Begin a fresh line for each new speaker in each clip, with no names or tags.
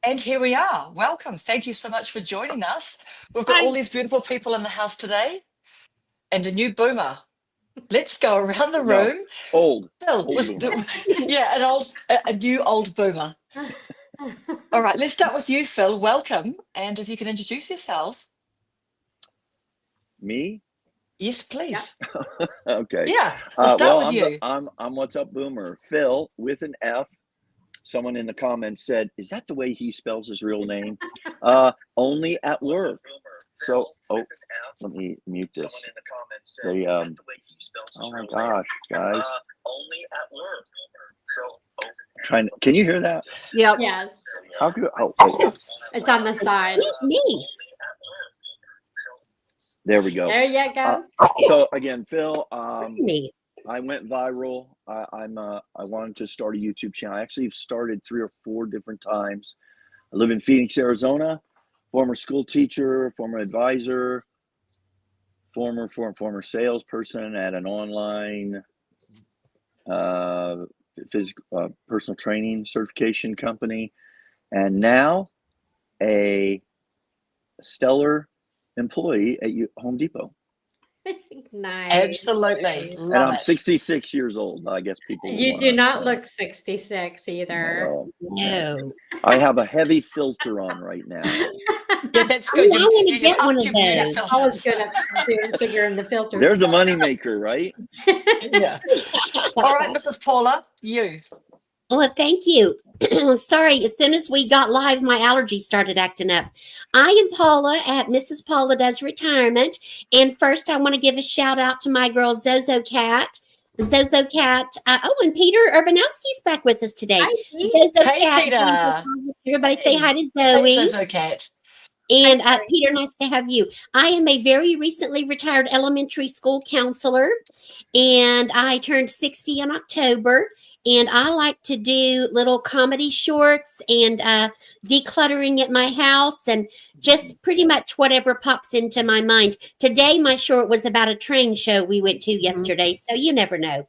And here we are. Welcome. Thank you so much for joining us. We've got
Hi.
all these beautiful people in the house today and a new boomer. Let's go around the
No,
room.
old.
Phil,
Old boomer.
yeah, a new old boomer. All right, let's start with you, Phil. Welcome. And if you can introduce yourself.
Me?
Yes, please.
Okay.
Yeah, we'll start with
I'm
you.
I'm What's Up Boomer. Phil with an F. Someone in the comments said, "Is that the way he spells his real name?" Only at work. So, let me mute this. They oh my gosh, guys. Only at work. So, can you hear that?
Yep. Yes.
How good? Oh, wait.
It's on the side.
It's me.
There we go.
There you go.
So again, Phil,
Me.
I went viral. I wanted to start a YouTube channel. I actually started 3 or 4 different times. I live in Phoenix, Arizona. Former school teacher, former advisor, former salesperson at an online personal training certification company, and now a stellar employee at Home Depot.
Nice.
Absolutely.
And
Love
I'm
it.
66 years old. I guess people.
You do not look 66 either.
No.
I have a heavy filter on right now.
Yeah, that's good.
I want to get one of
those.
those.
Always good at figuring the filters.
There's a moneymaker, right?
Yeah. All right, Mrs. Paula, you.
Well, thank you. Sorry, as soon as we got live, my allergies started acting up. I am Paula at Mrs. Paula Does Retirement. And first, I want to give a shout out to my girl, Zozo Cat. Zozo Cat. And Peter Urbanowski's back with us today.
Hi,
Zozo
Hey,
Cat.
Peter.
Everybody say hi to
Hey,
Zoe.
Zozo Cat.
And Peter, nice to have you. I am a very recently retired elementary school counselor, and I turned 60 in October. And I like to do little comedy shorts and decluttering at my house and just pretty much whatever pops into my mind. Today, my short was about a train show we went to yesterday, so you never know.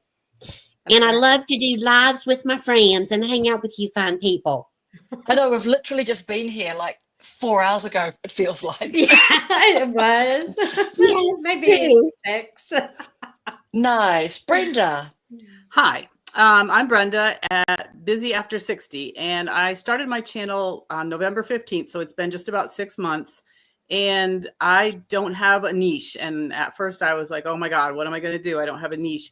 And I love to do lives with my friends and hang out with you fine people.
I know, we've literally just been here like 4 hours ago, it feels like.
Yeah, it was.
Yes,
Maybe
true.
6.
Nice. Brenda.
Hi, I'm Brenda at Busy After 60, and I started my channel on November 15th, so it's been just about 6 months, and I don't have a niche. And at first I was like, oh my God, what am I going to do? I don't have a niche.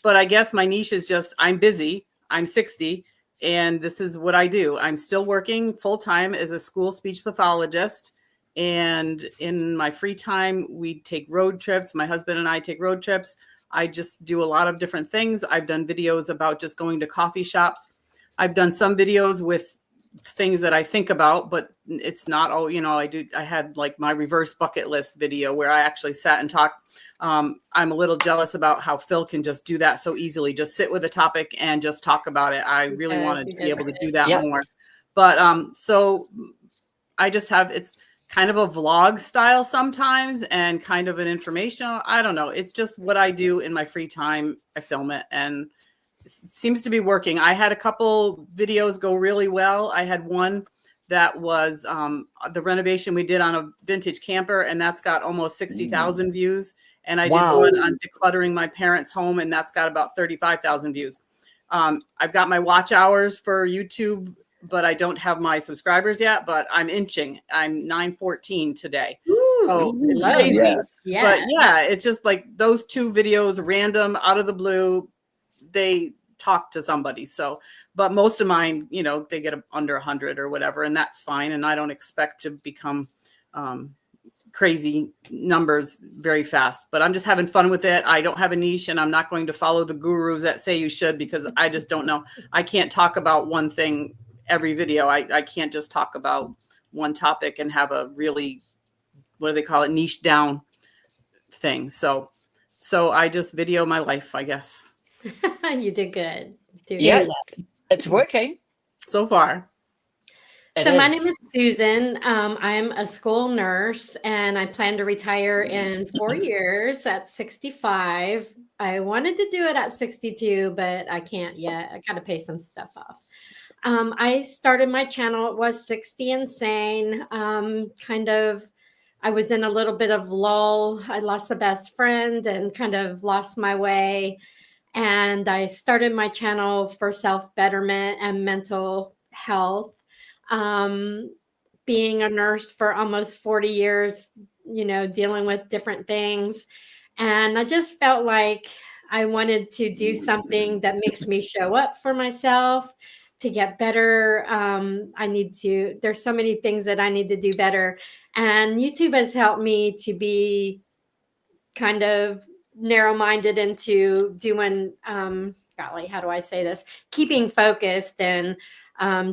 But I guess my niche is just I'm busy, I'm 60, and this is what I do. I'm still working full-time as a school speech pathologist, and in my free time, we take road trips. My husband and I take road trips. I just do a lot of different things. I've done videos about just going to coffee shops. I've done some videos with things that I think about, but it's not all, I had like my reverse bucket list video where I actually sat and talked. I'm a little jealous about how Phil can just do that so easily, just sit with a topic and just talk about it. I really want to be able to do that more. But so I just have, it's kind of a vlog style sometimes and kind of an informational. I don't know. It's just what I do in my free time. I film it and it seems to be working. I had a couple videos go really well. I had one that was the renovation we did on a vintage camper, and that's got almost 60,000 views. And I did one on decluttering my parents' home, and that's got about 35,000 views. I've got my watch hours for YouTube, but I don't have my subscribers yet, but I'm inching. I'm 914 today.
Ooh,
so it's crazy.
Yeah.
But yeah, it's just like those 2 videos, random, out of the blue, they talk to somebody. So, but most of mine, they get under 100 or whatever, and that's fine. And I don't expect to become crazy numbers very fast, but I'm just having fun with it. I don't have a niche, and I'm not going to follow the gurus that say you should, because I just don't know. I can't talk about one thing every video. I can't just talk about one topic and have a really, what do they call it, niche down thing. So I just video my life, I guess.
You did good.
Yeah, it's working
so far.
My name is Susan. I'm a school nurse, and I plan to retire in 4 years at 65. I wanted to do it at 62, but I can't yet. I got to pay some stuff off. I started my channel. It was 60 Insane. I was in a little bit of lull. I lost a best friend and kind of lost my way. And I started my channel for self-betterment and mental health. Being a nurse for almost 40 years, dealing with different things. And I just felt like I wanted to do something that makes me show up for myself to get better. There's so many things that I need to do better. And YouTube has helped me to be kind of narrow-minded into doing, golly, how do I say this? Keeping focused and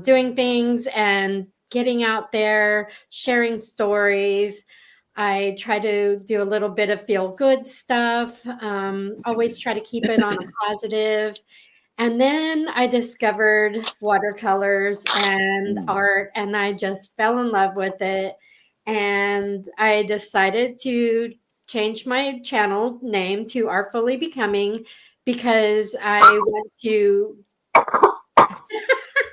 doing things and getting out there, sharing stories. I try to do a little bit of feel-good stuff. Always try to keep it on a positive. And then I discovered watercolors and art, and I just fell in love with it. And I decided to change my channel name to Artfully Becoming because I want to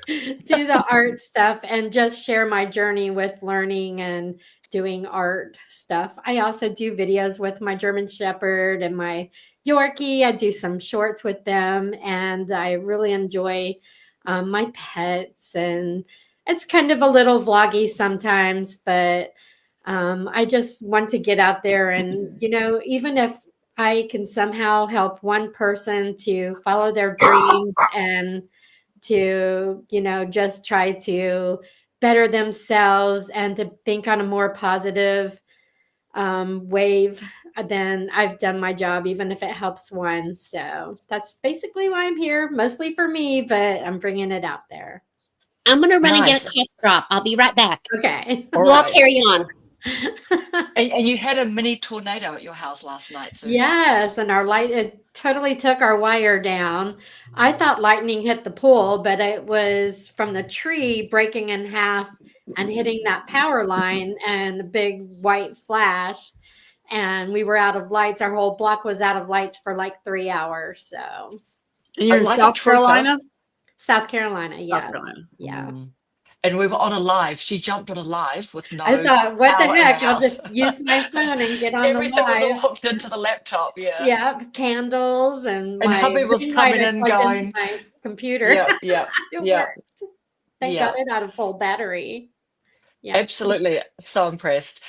do the art stuff and just share my journey with learning and doing art stuff. I also do videos with my German Shepherd and my Yorkie. I do some shorts with them, and I really enjoy my pets. And it's kind of a little vloggy sometimes, but I just want to get out there and, even if I can somehow help one person to follow their dreams and to, just try to better themselves and to think on a more positive wave, then I've done my job, even if it helps one. So that's basically why I'm here, mostly for me, but I'm bringing it out there.
I'm going to run and get a cough drop. I'll be right back.
Okay.
We'll all carry on.
And you had a mini tornado at your house last night, Susan.
Yes, and it totally took our wire down. I thought lightning hit the pool, but it was from the tree breaking in half and hitting that power line and a big white flash. And we were out of lights. Our whole block was out of lights for like 3 hours. So,
And you're in
Like a
South
trooper.
Carolina?
South Carolina, yeah.
South Carolina.
Yeah.
And we were on a live. She jumped on a live with no
I thought, what the
power in
heck?
the
I'll
house.
just use my phone and get on the
Everything was all
live.
hooked into the laptop. Yeah.
Yeah, candles and
And
my
hubby was
ring
coming
light
in
plugged into
going,
my computer.
yeah.
It
Yeah.
worked. Thank
Yeah.
God it had a full battery. Yeah.
Absolutely. So impressed.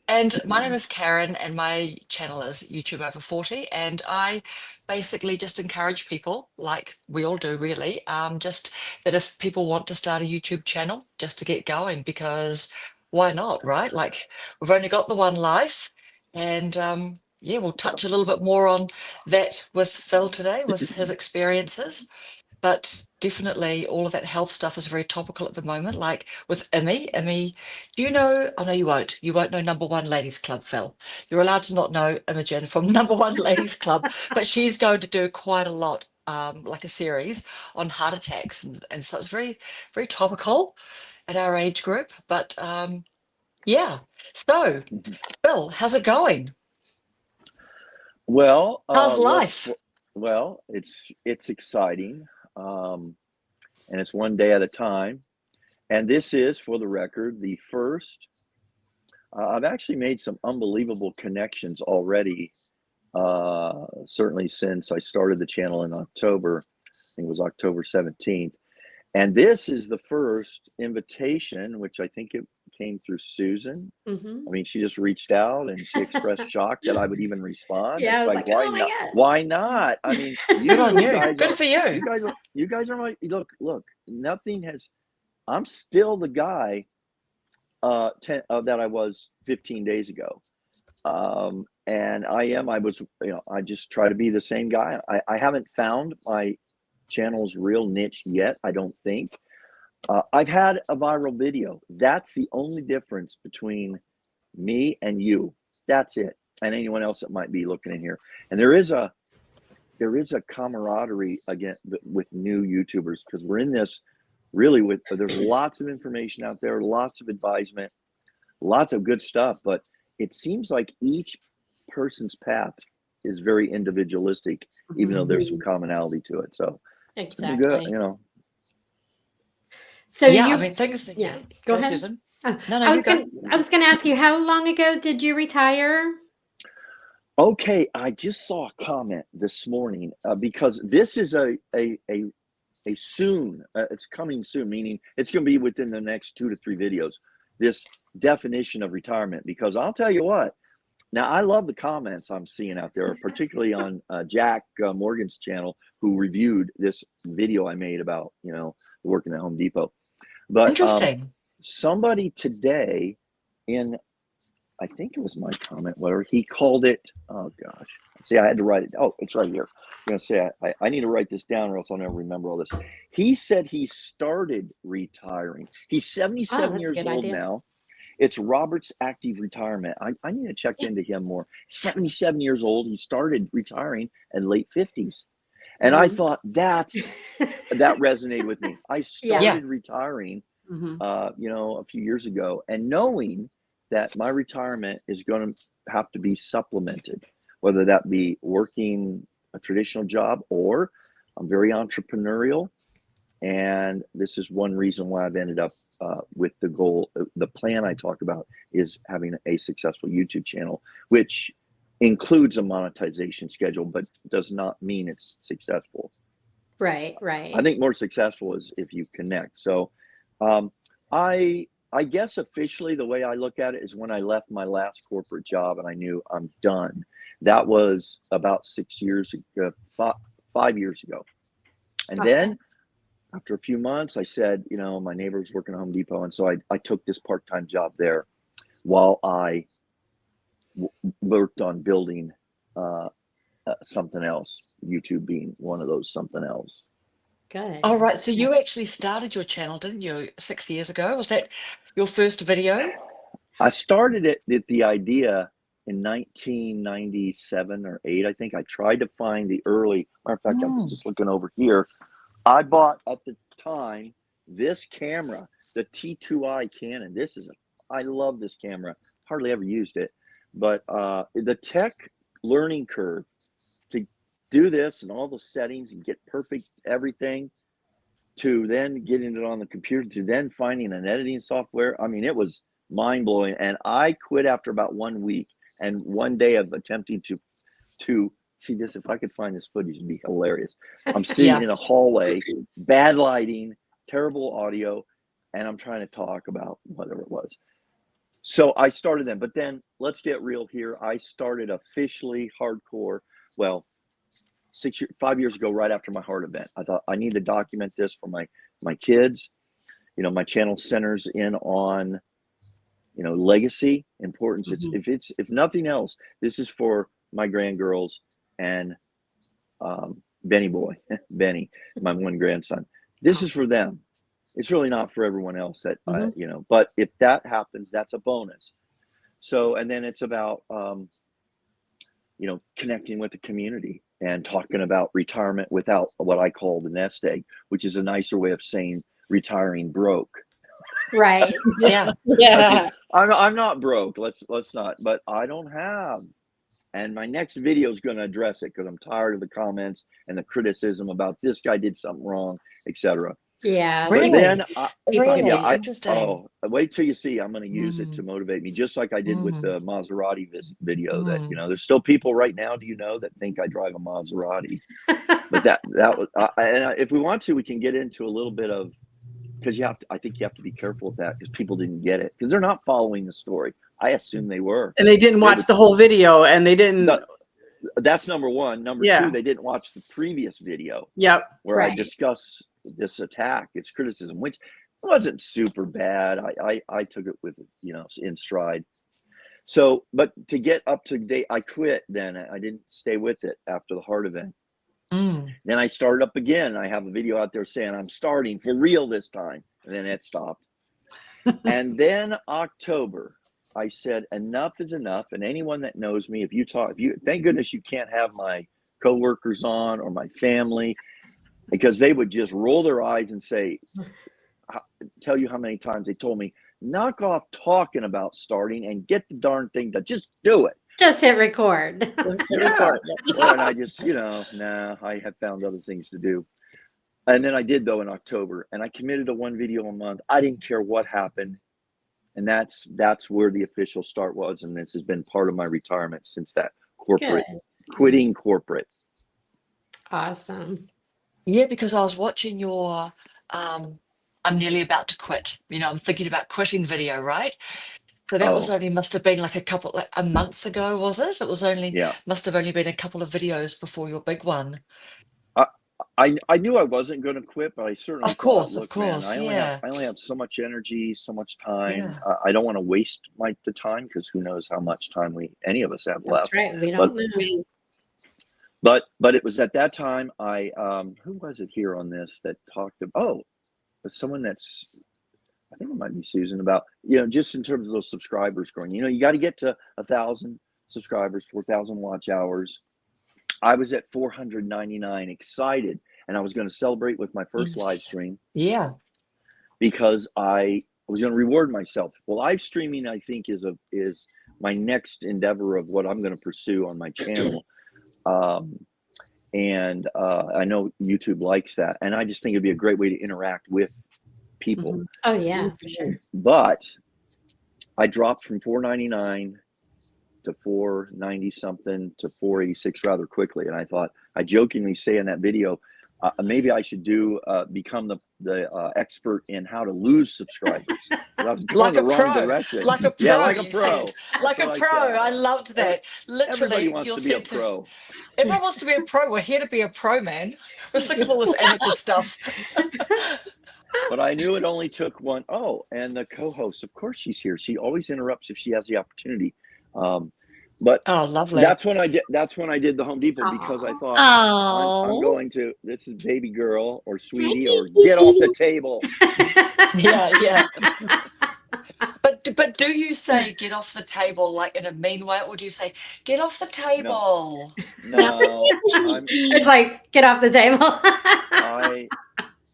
And my name is Karen, and my channel is YouTube Over 40. And I basically just encourage people, like we all do, really, just that if people want to start a YouTube channel, just to get going, because why not, right? Like we've only got the one life. And we'll touch a little bit more on that with Phil today, with his experiences. But definitely all of that health stuff is very topical at the moment, like with Imi, do you know? I know you won't know Number One Ladies Club, Phil. You're allowed to not know Imogen from Number One Ladies Club, but she's going to do quite a lot, like a series on heart attacks. And so it's very, very topical at our age group. But so Phil, how's it going?
Well,
How's life?
Well, it's exciting, and it's one day at a time. And this is, for the record, the first. I've actually made some unbelievable connections already. Certainly since I started the channel in October. I think it was October 17th. And this is the first invitation, which I think it came through Susan.
Mm-hmm.
I mean, she just reached out and she expressed shock that I would even respond.
Yeah,
it's
I was like,
why
oh my
not?
God.
Why not? I mean,
Good on you.
guys
Good
are,
for you.
you guys are my look. Nothing has. I'm still the guy that I was 15 days ago, and I was. I just try to be the same guy. I haven't found my channel's real niche yet. I don't think. I've had a viral video. That's the only difference between me and you. That's it. And anyone else that might be looking in here. And there is a camaraderie again with new YouTubers, because we're in this really there's lots of information out there, lots of advisement, lots of good stuff, but it seems like each person's path is very individualistic, even though there's some commonality to it. So
Exactly.
good,
So
Yeah,
you,
I mean, things.
yeah, go ahead.
Susan.
Oh,
No,
I
you
was
go.
gonna ask you, how long ago did you retire?
Okay, I just saw a comment this morning because this is a soon. It's coming soon, meaning it's going to be within the next 2 to 3 videos. This definition of retirement, because I'll tell you what. Now I love the comments I'm seeing out there, particularly on Jack Morgan's channel, who reviewed this video I made about working at Home Depot. But
Interesting.
somebody today in, I think it was my comment, whatever, he called it, oh gosh, see, I had to write it. Oh, it's right here. I'm going to say, I need to write this down or else I'll never remember all this. He said he started retiring. He's 77
that's a
years
good
old
idea.
now. It's Robert's active retirement. I need to check into him more. 77 years old. He started retiring in late 50s. And I thought that resonated with me. I started retiring, a few years ago, and knowing that my retirement is going to have to be supplemented, whether that be working a traditional job or I'm very entrepreneurial. And this is one reason why I've ended up with the goal. The plan I talk about is having a successful YouTube channel, which includes a monetization schedule, but does not mean it's successful.
Right.
I think more successful is if you connect. So I guess officially the way I look at it is when I left my last corporate job and I knew I'm done. That was about 6 years ago, 5 years ago. And then after a few months, I said, my neighbor was working at Home Depot. And so I took this part-time job there while I worked on building something else, YouTube being one of those something else.
Good.
All right. So you actually started your channel, didn't you, 6 years ago? Was that your first video?
I started the idea in 1997 or 8. I think I tried to find the early, matter of fact, I'm just looking over here. I bought at the time this camera, the T2i Canon. I love this camera. Hardly ever used it, but the tech learning curve to do this and all the settings and get perfect everything, to then getting it on the computer, to then finding an editing software. I mean, it was mind blowing. And I quit after about 1 week and 1 day of attempting to see this. If I could find this footage, it'd be hilarious. I'm sitting in a hallway, bad lighting, terrible audio, and I'm trying to talk about whatever it was. So I started then, but then let's get real here. I started officially hardcore, 5 years ago, right after my heart event. I thought I need to document this for my kids. My channel centers in on, legacy, importance. If nothing else, this is for my grandgirls and Benny boy, Benny, my one grandson. This is for them. It's really not for everyone else that, but if that happens, that's a bonus. So, and then it's about, connecting with the community and talking about retirement without what I call the nest egg, which is a nicer way of saying retiring broke.
Right.
Yeah.
Yeah.
I'm not broke. Let's not, but I don't have. And my next video is going to address it because I'm tired of the comments and the criticism about this guy did something wrong, etc.
Yeah.
Really?
But then,
Really?
yeah,
Interesting.
wait till you see. I'm going to use it to motivate me, just like I did with the Maserati video. That there's still people right now. Do you know that think I drive a Maserati? But that was. And if we want to, we can get into a little bit of, because I think you have to be careful with that because people didn't get it because they're not following the story. I assume they were,
and they didn't watch the whole video, and they didn't.
That's number one. Number two, they didn't watch the previous video.
Yep.
Where I discuss this attack, its criticism, which wasn't super bad. I took it with, in stride. So, but to get up to date, I quit then. I didn't stay with it after the heart event. Then I started up again. I have a video out there saying I'm starting for real this time. And then it stopped. And then October, I said, enough is enough. And anyone that knows me, thank goodness you can't have my coworkers on or my family, because they would just roll their eyes and say, tell you how many times they told me, knock off talking about starting and get the darn thing done. Just do it.
Just hit record.
And I just, I have found other things to do. And then I did though in October, and I committed to one video a month. I didn't care what happened. And that's where the official start was. And this has been part of my retirement since that
Good.
quitting corporate.
Awesome.
Yeah, because I was watching your I'm nearly about to quit. You know, I'm thinking about quitting video, right? So that was only must have been like a month ago, was it? It was only
Yeah.
must have only been a couple of videos before your big one.
I knew I wasn't going to quit, but I certainly
Of course,
thought, look, man, I
yeah.
only have so much energy, so much time.
Yeah.
I don't want to waste the time, because who knows how much time any of us have
That's
left.
right. We don't know.
But it was at that time I who was it here on this that talked about someone that's, I think it might be Susan, about, you know, just in terms of those subscribers growing. You know, you got to get to 1,000 subscribers, 4,000 watch hours. I was at 499, excited, and I was going to celebrate with my first live stream.
Yeah.
Because I was going to reward myself. Well, live streaming, I think, is my next endeavor of what I'm going to pursue on my channel. And I know YouTube likes that, and I just think it'd be a great way to interact with people.
Mm-hmm.
Oh yeah, for sure.
But I dropped from 499 to 490 something to 486 rather quickly, and I thought, I jokingly say in that video, maybe I should become the expert in how to lose subscribers. I was going
Like
the
a
wrong
pro.
direction.
Like a pro.
Yeah, like a
you
pro.
said. Like a
what I
pro.
said.
I loved that.
Everybody
Literally,
wants
you'll
to be a
think
pro.
everyone wants to be a pro. We're here to be a pro, man. We're sick of all this amateur stuff.
But I knew it only took one. Oh, and the co-host, of course, she's here. She always interrupts if she has the opportunity. But
Oh, lovely.
that's when I did the Home Depot, because I thought, I'm going to, this is baby girl or sweetie or get off the table.
Yeah. But do you say get off the table like in a mean way, or do you say get off the table?
No,
it's like get off the table.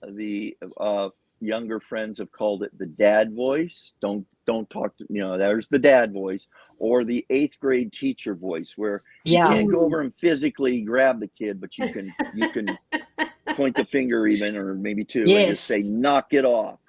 The younger friends have called it the dad voice. Don't talk to, you know, there's the dad voice, or the 8th grade teacher voice, where you can't go over and physically grab the kid, but you can point the finger even, or maybe two, and just say, knock it off.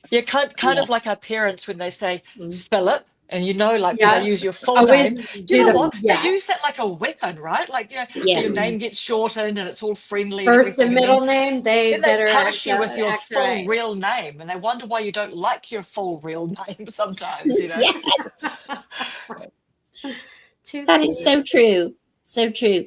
Yeah, kind of like our parents when they say Philip, and you know, like they use your full name. Do you know what? They use that like a weapon, right? Like, you know, your name gets shortened and it's all friendly.
First and middle name,
then they punish you with your full real name, and they wonder why you don't like your full real name sometimes, you know.
Yes. That is so true. So true.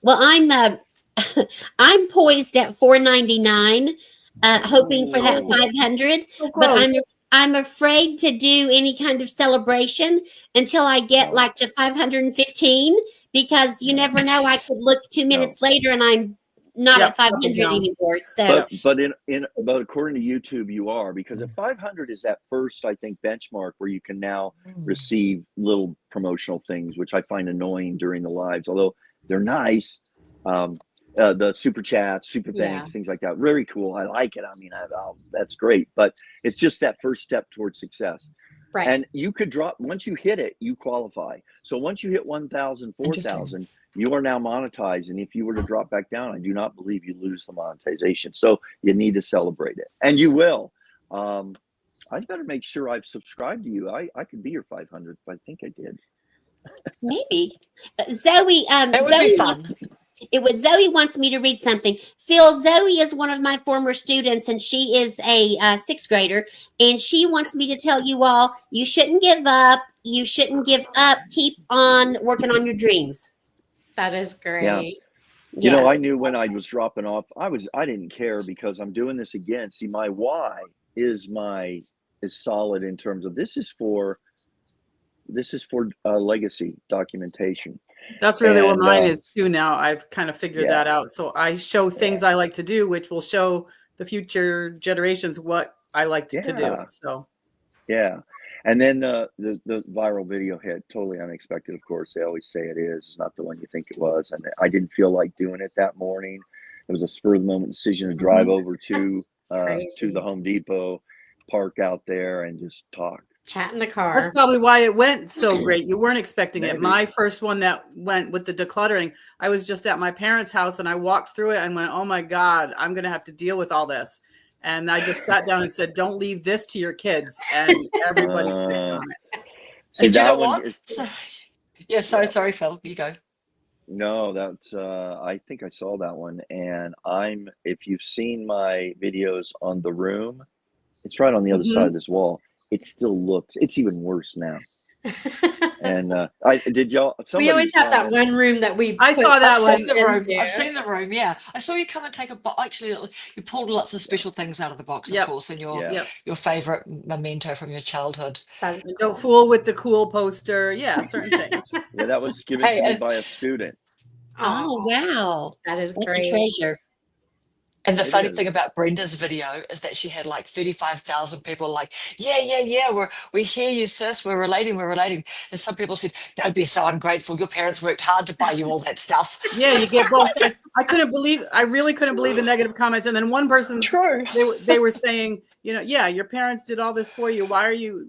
Well, I'm poised at 499, hoping for that 500, but I'm afraid to do any kind of celebration until I get like to 515, because you never know. I could look 2 minutes later and I'm not at 500 anymore. So,
but according to YouTube, you are, because at 500 is that first, I think, benchmark where you can now receive little promotional things, which I find annoying during the lives, although they're nice. The super chats, super thanks, things like that. Very cool. I like it. I mean, that's great. But it's just that first step towards success.
Right.
And you could drop, once you hit it, you qualify. So once you hit 1,000, 4,000, you are now monetized. And if you were to drop back down, I do not believe you lose the monetization. So you need to celebrate it. And you will. I better make sure I've subscribed to you. I could be your 500th. I think I did.
Maybe. Zoe,
that would be fun.
Zoe wants me to read something. Phil, Zoe is one of my former students, and she is a 6th grader, and she wants me to tell you all, you shouldn't give up. You shouldn't give up. Keep on working on your dreams.
That is great.
Yeah. You know, I knew when I was dropping off, I didn't care, because I'm doing this again. See, my why is solid in terms of this is for legacy documentation.
That's really what mine is too now. I've kind of figured that out. So I show things I like to do, which will show the future generations what I like to do. So
yeah. And then the viral video hit, totally unexpected, of course. They always say it is. It's not the one you think it was. And I didn't feel like doing it that morning. It was a spur of the moment decision to drive over to the Home Depot, park out there and just talk.
Chat in the
That's
car.
probably why it went so great. You weren't expecting it.
Maybe.
My first one that went with the decluttering, I was just at my parents' house and I walked through it and went, oh my God, I'm going to have to deal with all this. And I just sat down and said, don't leave this to your kids. And everybody clicked on it.
See,
And you know
that one
what?
is.
Yeah, sorry,
Yeah.
sorry, Phil. You go.
No, that's I think I saw that one, and if you've seen my videos on the room, it's right on the other side of this wall. It still looks, it's even worse now. And I did y'all
We
somebody
always have that
commented.
one room that we.
I
put
saw that
I've
one.
seen the room.
into.
I've seen the room. Yeah, I saw you come and take a box. Actually, you pulled lots of special things out of the box, of
Yep.
course, and
Yeah.
Yep.
your favorite memento from your childhood.
That is
And
cool.
don't fool with the cool poster. Yeah, certain things.
Yeah, that was given
Hey,
to me
and-
by a student.
Oh, wow.
That is
That's
great.
a treasure.
And the
It
funny
is.
thing about Brenda's video is that she had like 35,000 people like, yeah, we hear you, sis. We're relating. And some people said, don't be so ungrateful. Your parents worked hard to buy you all that stuff.
Yeah, you get both. I really couldn't believe the negative comments. And then one person,
True.
they were saying, yeah, your parents did all this for you. Why are you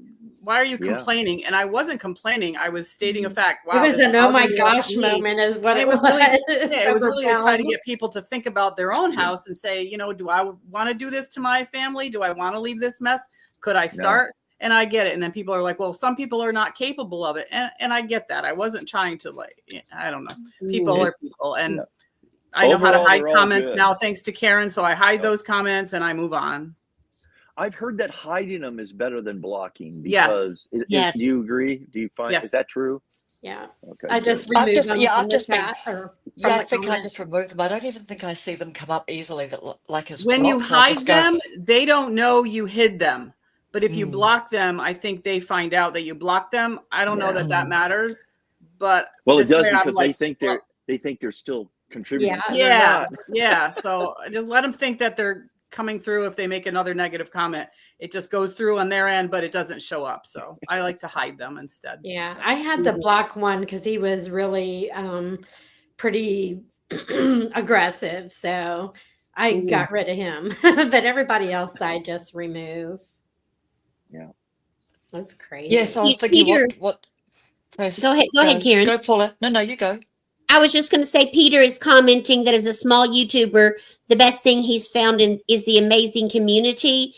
Yeah.
complaining? And I wasn't complaining. I was stating a fact.
It
Wow,
was
this
an
is
oh
how
my
they
gosh
feel.
moment, is what
And
it
it
was.
was really, it was really to try to
Overwhelmed.
get people to think about their own house and say, do I want to do this to my family? Do I want to leave this mess? Could I start? And I get it. And then people are like, well, some people are not capable of it. And I get that. I wasn't trying to I don't know. People are people. And
Yeah.
I know how to
Overall,
hide
they're all
comments
good.
now, thanks to Karen. So I hide
Yep.
those comments and I move on.
I've heard that hiding them is better than blocking
Yes.
because
Yes.
do you agree? Do you find
Yes.
is that true?
Yeah.
Okay.
I just
good.
removed
just-
them
yeah,
from
I've
the
just been-
chat or
Yeah,
from
I
the
think I
comments.
just removed them. I don't even think I see them come up easily. That like as
When you
blocks. I'll
hide
just go,
them, they don't know you hid them. But if you
Mm.
block them, I think they find out that you blocked them. I don't know
Yeah.
that matters. But
Well, it
this
does
way I'm
because
like,
they think they're still contributing.
Yeah.
and they're
yeah,
not.
yeah. So just let them think that they're coming through. If they make another negative comment, it just goes through on their end, but it doesn't show up. So I like to hide them instead.
Yeah, I had to block one because he was really pretty aggressive. So I
Mm.
got rid of him. But everybody else I just remove.
Yeah.
That's crazy.
Yeah, so I was thinking,
Peter.
what? No,
Go ahead, Karen.
Go, Paula. No, you go.
I was just going to say, Peter is commenting that as a small YouTuber, the best thing he's found is the amazing community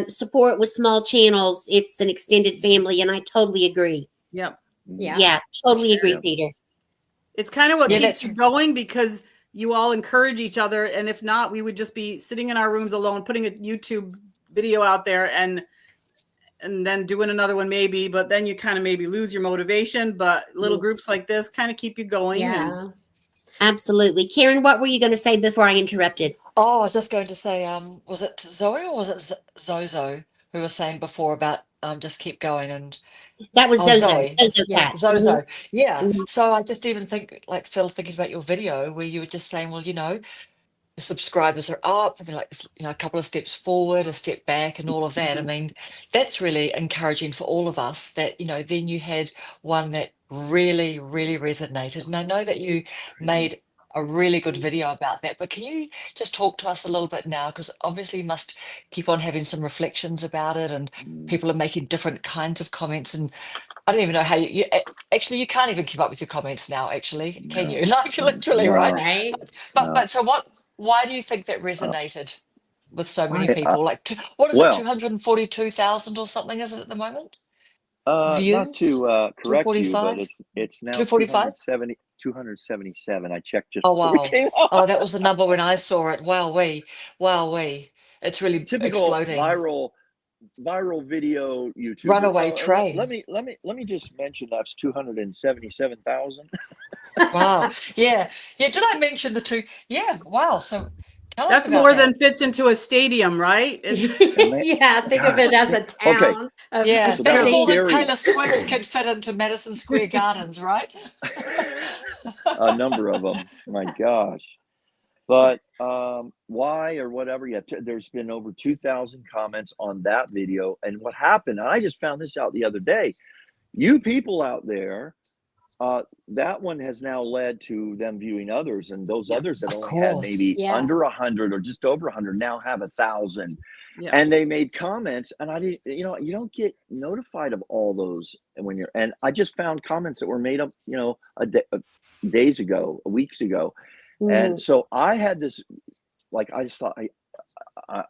support with small channels. It's an extended family, and I totally agree.
Yep.
Yeah.
Yeah, totally agree,
Yeah.
Peter.
It's kind of what
Yeah,
keeps
that's-
you going because you all encourage each other. And if not, we would just be sitting in our rooms alone, putting a YouTube video out there and then doing another one maybe, but then you kind of maybe lose your motivation. But little
Yes.
groups like this kind of keep you going.
Yeah.
Absolutely. Karen, what were you going to say before I interrupted?
Oh, I was just going to say, was it Zoe or was it Zozo who was saying before about just keep going and
That was
Oh,
Zozo.
Zoe.
Zozo
Yeah,
Cat.
Zozo. Yeah.
Mhm.
So I just even think, like Phil, thinking about your video where you were just saying, well, the subscribers are up, and they're like, a couple of steps forward, a step back, and all of that. I mean, that's really encouraging for all of us that, then you had one that really, really resonated. And I know that you made a really good video about that, but can you just talk to us a little bit now? Because obviously you must keep on having some reflections about it, and people are making different kinds of comments. And I don't even know how you actually, you can't even keep up with your comments now, actually, can
No.
you? Like, literally,
No.
right?
Right.
But so why do you think that resonated with so many
I-
people? Like, what is
well-
it, 242,000 or something, is it at the moment?
Not
Views?
to correct you,
245?
but it's now
245?
277. I checked just
Oh,
before
wow.
we came on.
Oh, that was the number when I saw it. Wowee. It's really
Typical
exploding.
viral video YouTuber.
Runaway
Oh,
train.
Let me just mention that's 277,000.
Wow. Yeah. Did I mention the two? Yeah. Wow. So tell us
That's
about
more
that.
than fits into a stadium, right?
Yeah, think of it as a town.
Okay.
Of
Yeah,
So that
that's
was
more than
scary.
Taylor Swift can fit into Madison Square Gardens, right?
A number of them. My gosh. But why or whatever, yeah, there's been over 2,000 comments on that video. And what happened, and I just found this out the other day, you people out there that one has now led to them viewing others, and those others that
Of
only had
course.
maybe
Yeah.
under 100 or just over 100 now have 1,000.
Yeah.
And they made comments, and I didn't, you don't get notified of all those. And I just found comments that were made up, days ago, weeks ago. And so I had this, like, I just thought,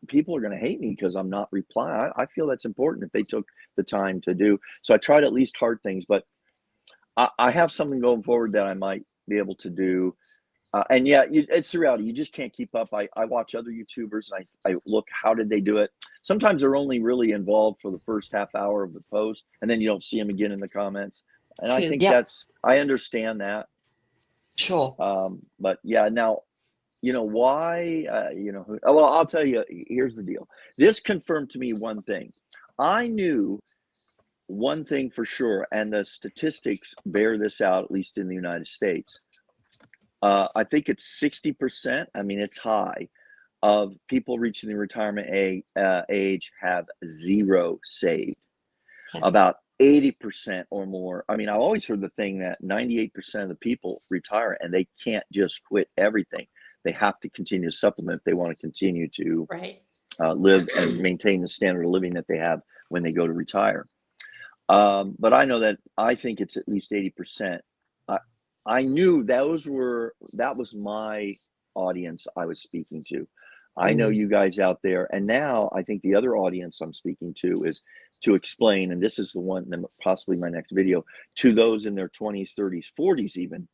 people are going to hate me because I'm not replying. I feel that's important if they took the time to do. So I try to at least heart things, but I have something going forward that I might be able to do. And yeah, it's the reality. You just can't keep up. I watch other YouTubers and I look, how did they do it? Sometimes they're only really involved for the first half hour of the post, and then you don't see them again in the comments. And I
True.
think
Yep.
I understand that.
Sure.
But yeah, now, why, well, I'll tell you, here's the deal. This confirmed to me one thing. I knew one thing for sure, and the statistics bear this out, at least in the United States. I think it's 60%. I mean, it's high, of people reaching the retirement age have zero saved.
Yes.
About 80% or more. I mean, I've always heard the thing that 98% of the people retire and they can't just quit everything. They have to continue to supplement if they want to continue to
Right.
live and maintain the standard of living that they have when they go to retire. But I know that I think it's at least 80%. I knew that was my audience I was speaking to. I know you guys out there, and now I think the other audience I'm speaking to is to explain, and this is the one, possibly my next video, to those in their 20s, 30s, 40s even,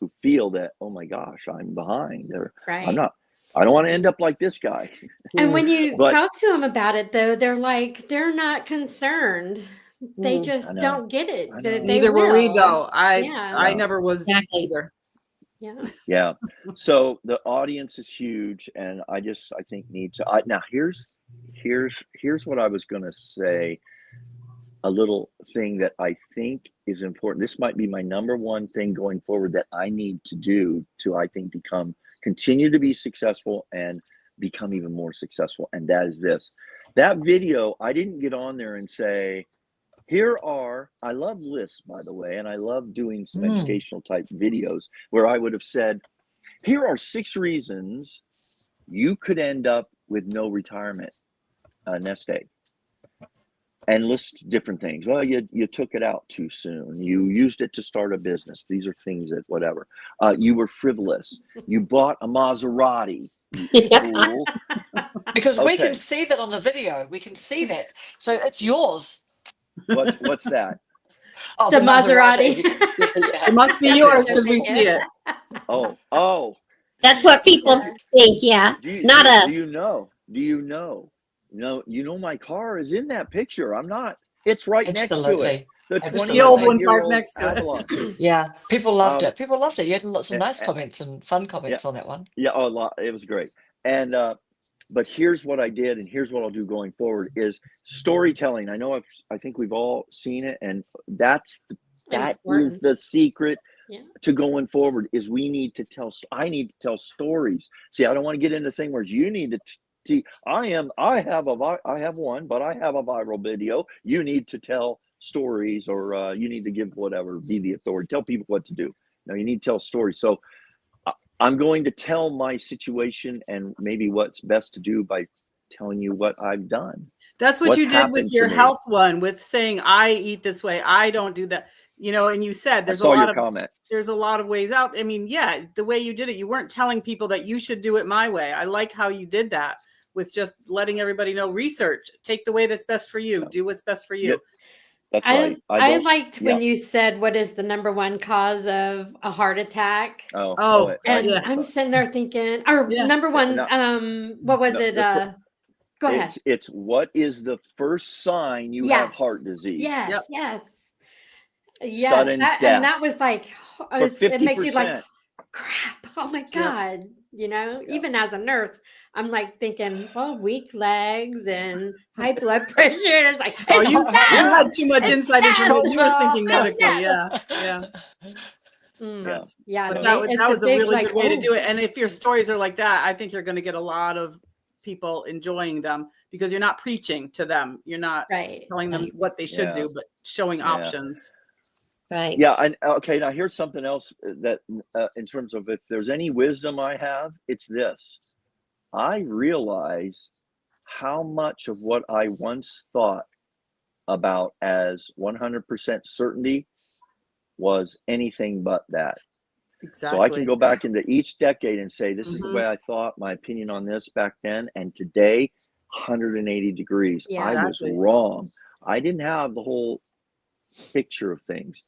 who feel that, oh my gosh, I'm behind.
Right.
I don't want to end up like this guy.
And when you
But-
talk to them about it, though, they're not concerned. They just
I know.
don't get it.
I know.
That they
Neither were we
will.
though.
Yeah.
I never was
Exactly.
either.
Yeah.
Yeah. So the audience is huge, and I think need to. Now here's what I was going to say. A little thing that I think is important. This might be my number one thing going forward that I need to do to, I think, continue to be successful and become even more successful. And that is this. That video, I didn't get on there and say, I love lists, by the way, and I love doing some educational type videos where I would have said, here are 6 reasons you could end up with no retirement nest egg. And list different things. Well, you took it out too soon. You used it to start a business. These are things that whatever. You were frivolous. You bought a Maserati. You fool.
Because we
Okay.
can see that on the video. We can see that. So it's yours.
What's that?
Oh,
The Maserati.
Yeah.
It must be yours because we see it.
Oh.
That's what people think. Yeah. Not us.
Do you know? No, my car is in that picture. I'm not. It's right next to it.
Absolutely.
The
Absolutely.
29
The old one
year
parked
old
next to it.
Avalon.
Yeah. People loved
Um,
it. People loved it. You had lots of nice
and-
comments and fun comments on that one.
Yeah, a lot. It was great. And but here's what I did, and here's what I'll do going forward: is storytelling. I think we've all seen it, and that is
Important.
the secret
Yeah.
to going forward. Is I need to tell stories. See, I don't want to get into thing where you need to. I have one, but I have a viral video. You need to tell stories, or you need to give whatever, be the authority, tell people what to do. No, you need to tell stories. So I'm going to tell my situation and maybe what's best to do by telling you what I've done.
That's what
What's
you did
happened
with
to
your
me.
health one, with saying I eat this way, I don't do that. And you said
I
there's a
saw
lot
your
of
comment.
there's a lot of ways out. I mean, yeah, the way you did it, you weren't telling people that you should do it my way. I like how you did that with just letting everybody know, research, take the way that's best for you, do what's best for you.
Yep. That's right.
I liked when
yeah.
you said, what is the number one cause of a heart attack?
Oh,
And
yeah.
I'm sitting there thinking, or
Yeah.
number one,
No,
what was
no,
it? Go ahead.
It's what is the first sign you have heart disease?
Yes,
Yep.
yes.
Sudden death.
And that was like,
For
it makes you like,
50%.
crap, oh my
Yeah.
God. Even as a nurse, I'm like thinking, well, weak legs and high blood pressure. And it's like,
Oh,
it's
you
bad.
had too much
It's
insight
bad.
information. You were thinking
It's
medically.
bad.
Yeah.
Yeah,
But
it's
that was a
big,
really
like,
good way to
oh.
do it. And if your stories are like that, I think you're going to get a lot of people enjoying them because you're not preaching to them. You're not
Right.
telling them what they should
Yeah.
do, but showing
Yeah.
options.
Right.
Yeah. And okay, now here's something else that, in terms of if there's any wisdom I have, it's this. I realize how much of what I once thought about as 100% certainty was anything but that. So I can
Exactly.
go back into each decade and say, this is the
Mhm.
way I thought, my opinion on this back then. And today, 180 degrees.
Yeah.
I was
Exactly.
wrong. I didn't have the whole picture of things.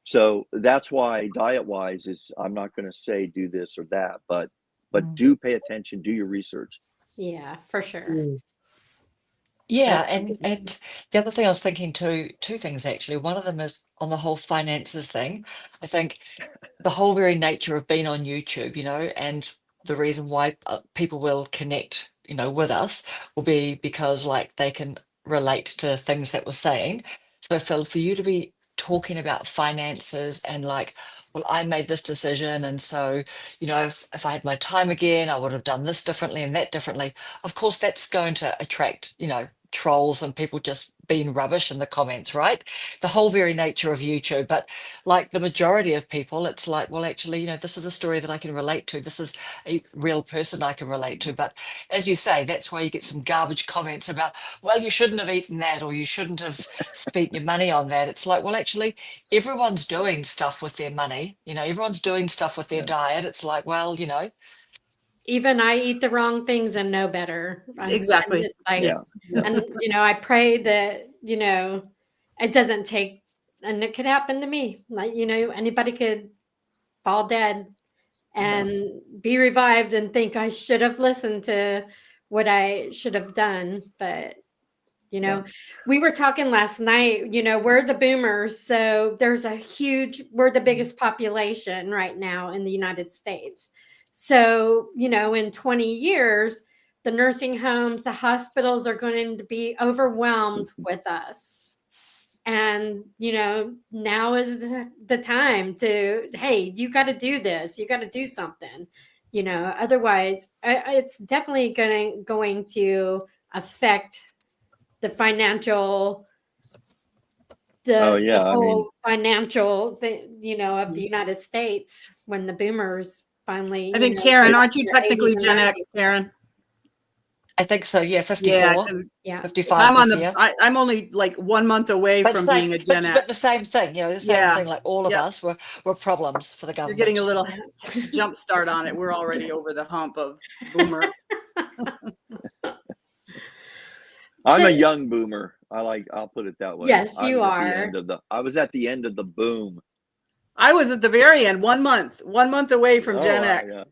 So that's why diet wise is, I'm not going to say do this or that, but do pay attention, do your research.
Yeah, for sure.
Mm.
Yeah,
Absolutely.
and the other thing I was thinking too, two things actually. One of them is on the whole finances thing. I think the whole very nature of being on YouTube, and the reason why people will connect, with us will be because like they can relate to things that we're saying. So Phil, for you to be talking about finances and like, well, I made this decision, and so, if I had my time again, I would have done this differently and that differently. Of course, that's going to attract, trolls and people just being rubbish in the comments, right? The whole very nature of YouTube. But like the majority of people, it's like, well, actually, this is a story that I can relate to. This is a real person I can relate to. But as you say, that's why you get some garbage comments about, well, you shouldn't have eaten that, or you shouldn't have spent your money on that. It's like, well, actually, everyone's doing stuff with their money. Everyone's doing stuff with their diet. It's like, well,
Even I eat the wrong things and know better. And
Exactly.
it's like,
Yeah.
Yes.
and I pray that, it doesn't take, and it could happen to me. Like, anybody could fall dead and be revived and think I should have listened to what I should have done. But
Yeah.
we were talking last night, we're the boomers. So we're the biggest population right now in the United States. So, in 20 years, the nursing homes, the hospitals are going to be overwhelmed with us. And, now is the time to, hey, you got to do this. You got to do something, otherwise it's definitely going to affect the financial,
Oh
the
yeah. I mean,
whole financial of the United States when the boomers finally,
I think
get
Karen,
up
aren't you
to their 80s
technically
and
Gen
90s.
X, Karen?
I think so. Yeah,
Yeah,
54,
Yeah.
55
I'm on
this
the.
year.
I'm only like 1 month away
But
from
same,
being a Gen
but
X.
the same thing, the same
Yeah.
thing. Like all of
Yep.
us were problems for the
You're getting
government.
a little jump start on it. We're already over the hump of boomer.
I'm a
So,
young boomer. I'll put it that way.
yes,
I
you
was at the
are.
end of I was at the end of the boom.
I was at the very end, 1 month, 1 month away from Gen
wow,
X.
yeah.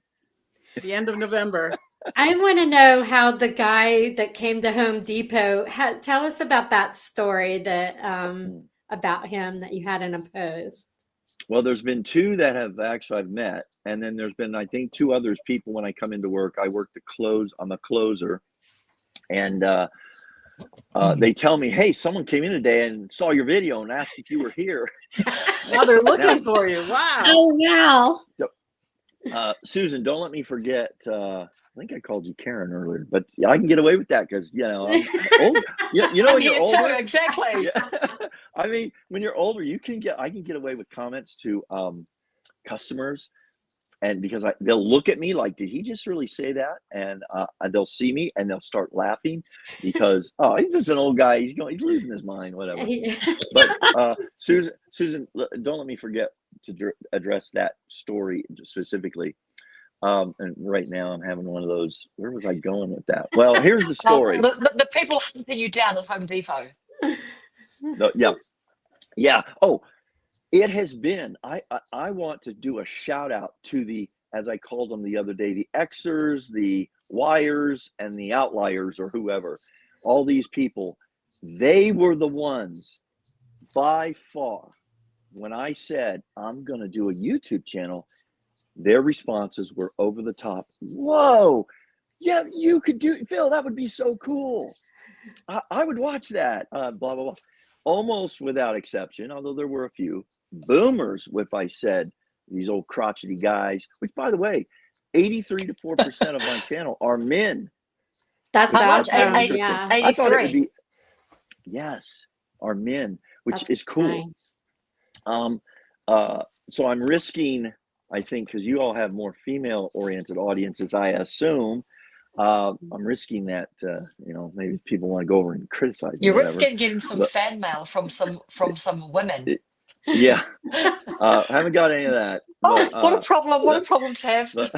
The end of November.
I want to know how the guy that came to Home Depot, tell us about that story that about him that you had in a post.
Well, there's been two that I've met, and then there's been, I think, two others. People when I come into work, I work the close. I'm a closer, and they tell me, "Hey, someone came in today and saw your video and asked if you were here."
Now they're looking
Now,
for you. Wow.
Oh, wow.
Susan, don't let me forget. I think I called you Karen earlier, but yeah, I can get away with that because I'm old. You know
I'm
when you're
here too,
older.
exactly.
Yeah. I mean, when you're older, I can get away with comments to customers, and because they'll look at me like, did he just really say that? And they'll see me and they'll start laughing because he's just an old guy. He's losing his mind, whatever. But Susan, don't let me forget to address that story specifically. And right now I'm having one of those. Where was I going with that? Well, here's the story.
The people hunting you down at Home Depot.
Yeah. Oh, it has been. I want to do a shout out to the, as I called them the other day, the Xers, the Yers, and the outliers, or whoever. All these people, they were the ones by far. When I said I'm going to do a YouTube channel, their responses were over the top. Whoa, yeah, you could do, Phil, that would be so cool. I would watch that. Blah, blah, blah. Almost without exception, although there were a few boomers, if I said these old crotchety guys, which by the way, 83 to 4% of my channel are men.
That's
How much?
awesome.
Interesting.
Yeah.
I thought it would
83.
be, yes, are men, which
That's
is cool.
nice.
So I'm risking, I think, because you all have more female-oriented audiences, I assume. I'm risking that, maybe people want to go over and criticize me,
You're
whatever.
risking getting some
But
fan mail from some women.
yeah, haven't got any of that.
Oh,
But,
what a problem! What a
but,
problem to have.
but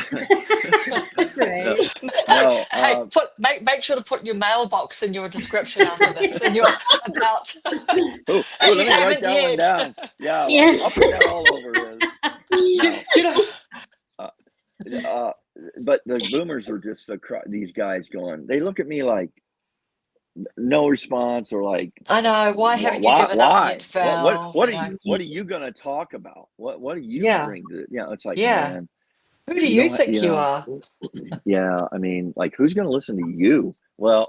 Right.
no,
Hey, make sure to put your mailbox in your description after this, in your about.
let
If
me
you
write
haven't
that one
yet.
down. Yeah,
Yeah.
I'll put that all over his. No.
You know,
But the boomers are just these guys going. They look at me like no response, or like,
I know. Why haven't you given up yet, Phil?
What are you gonna talk about? What do you
Yeah,
bring to? It's like,
yeah.
man,
Who do
you
you
don't,
think you are?
yeah. I mean, like, who's gonna listen to you? Well,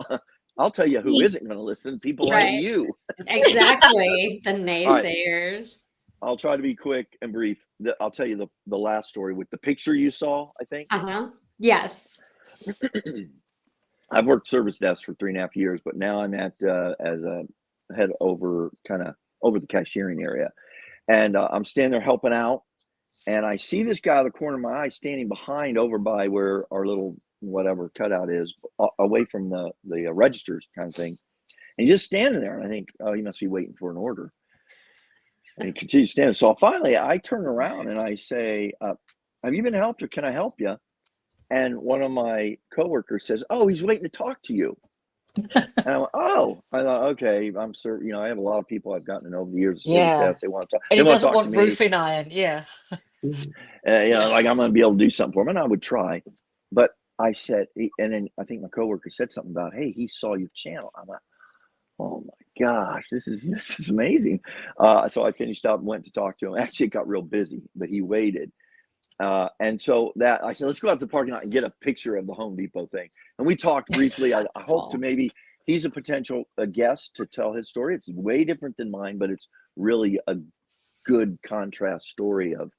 I'll tell you who isn't gonna listen. People like
Right.
you.
Exactly. The
All right.
naysayers.
I'll try to be quick and brief. I'll tell you the last story with the picture you saw, I think.
Yes.
I've worked service desk for 3.5 years, but now I'm at as a head over the cashiering area. And I'm standing there helping out. And I see this guy out of the corner of my eye standing behind over by where our little whatever cutout is, away from the registers kind of thing. And he's just standing there. And I think, oh, he must be waiting for an order. And he continues standing. So finally, I turn around and I say, have you been helped, or can I help you? And one of my coworkers says, oh, he's waiting to talk to you. And I went, oh, I thought, okay, I'm sure, I have a lot of people I've gotten to know over the years.
Yeah.
They want to talk.
And
They
he
want to
doesn't
talk
want
to me.
roofing iron. Yeah.
Like I'm going to be able to do something for him. And I would try. But I said, and then I think my coworker said something about, hey, he saw your channel. I'm like, oh my gosh, this is amazing. So I finished up and went to talk to him. Actually, it got real busy, but he waited. And so that I said, let's go out to the parking lot and get a picture of the Home Depot thing. And we talked briefly. I hope to maybe he's a potential guest to tell his story. It's way different than mine, but it's really a good contrast story of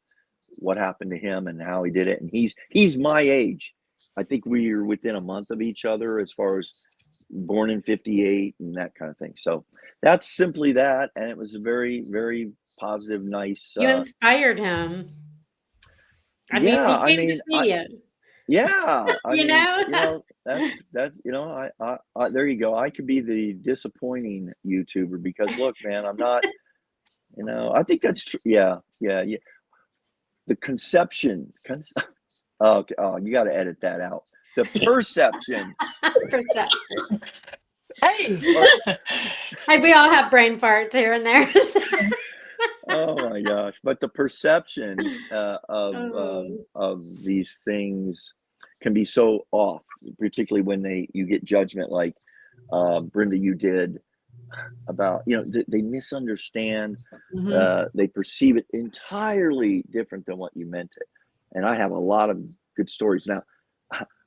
what happened to him and how he did it. And he's my age. I think we are within a month of each other as far as born in 58 and that kind of thing. So that's simply that. And it was a very, very positive, nice.
You inspired him. I mean, he came to see you.
Yeah,
That's
there you go. I could be the disappointing YouTuber because look, man, I'm not. I think that's true. Yeah. The conception. Okay. Oh, you got to edit that out. The perception.
perception.
Hey.
Hey, we all have brain farts here and there.
Oh my gosh! But the perception of these things can be so off, particularly when you get judgment like Brenda, you did about they misunderstand, they perceive it entirely different than what you meant it. And I have a lot of good stories. Now,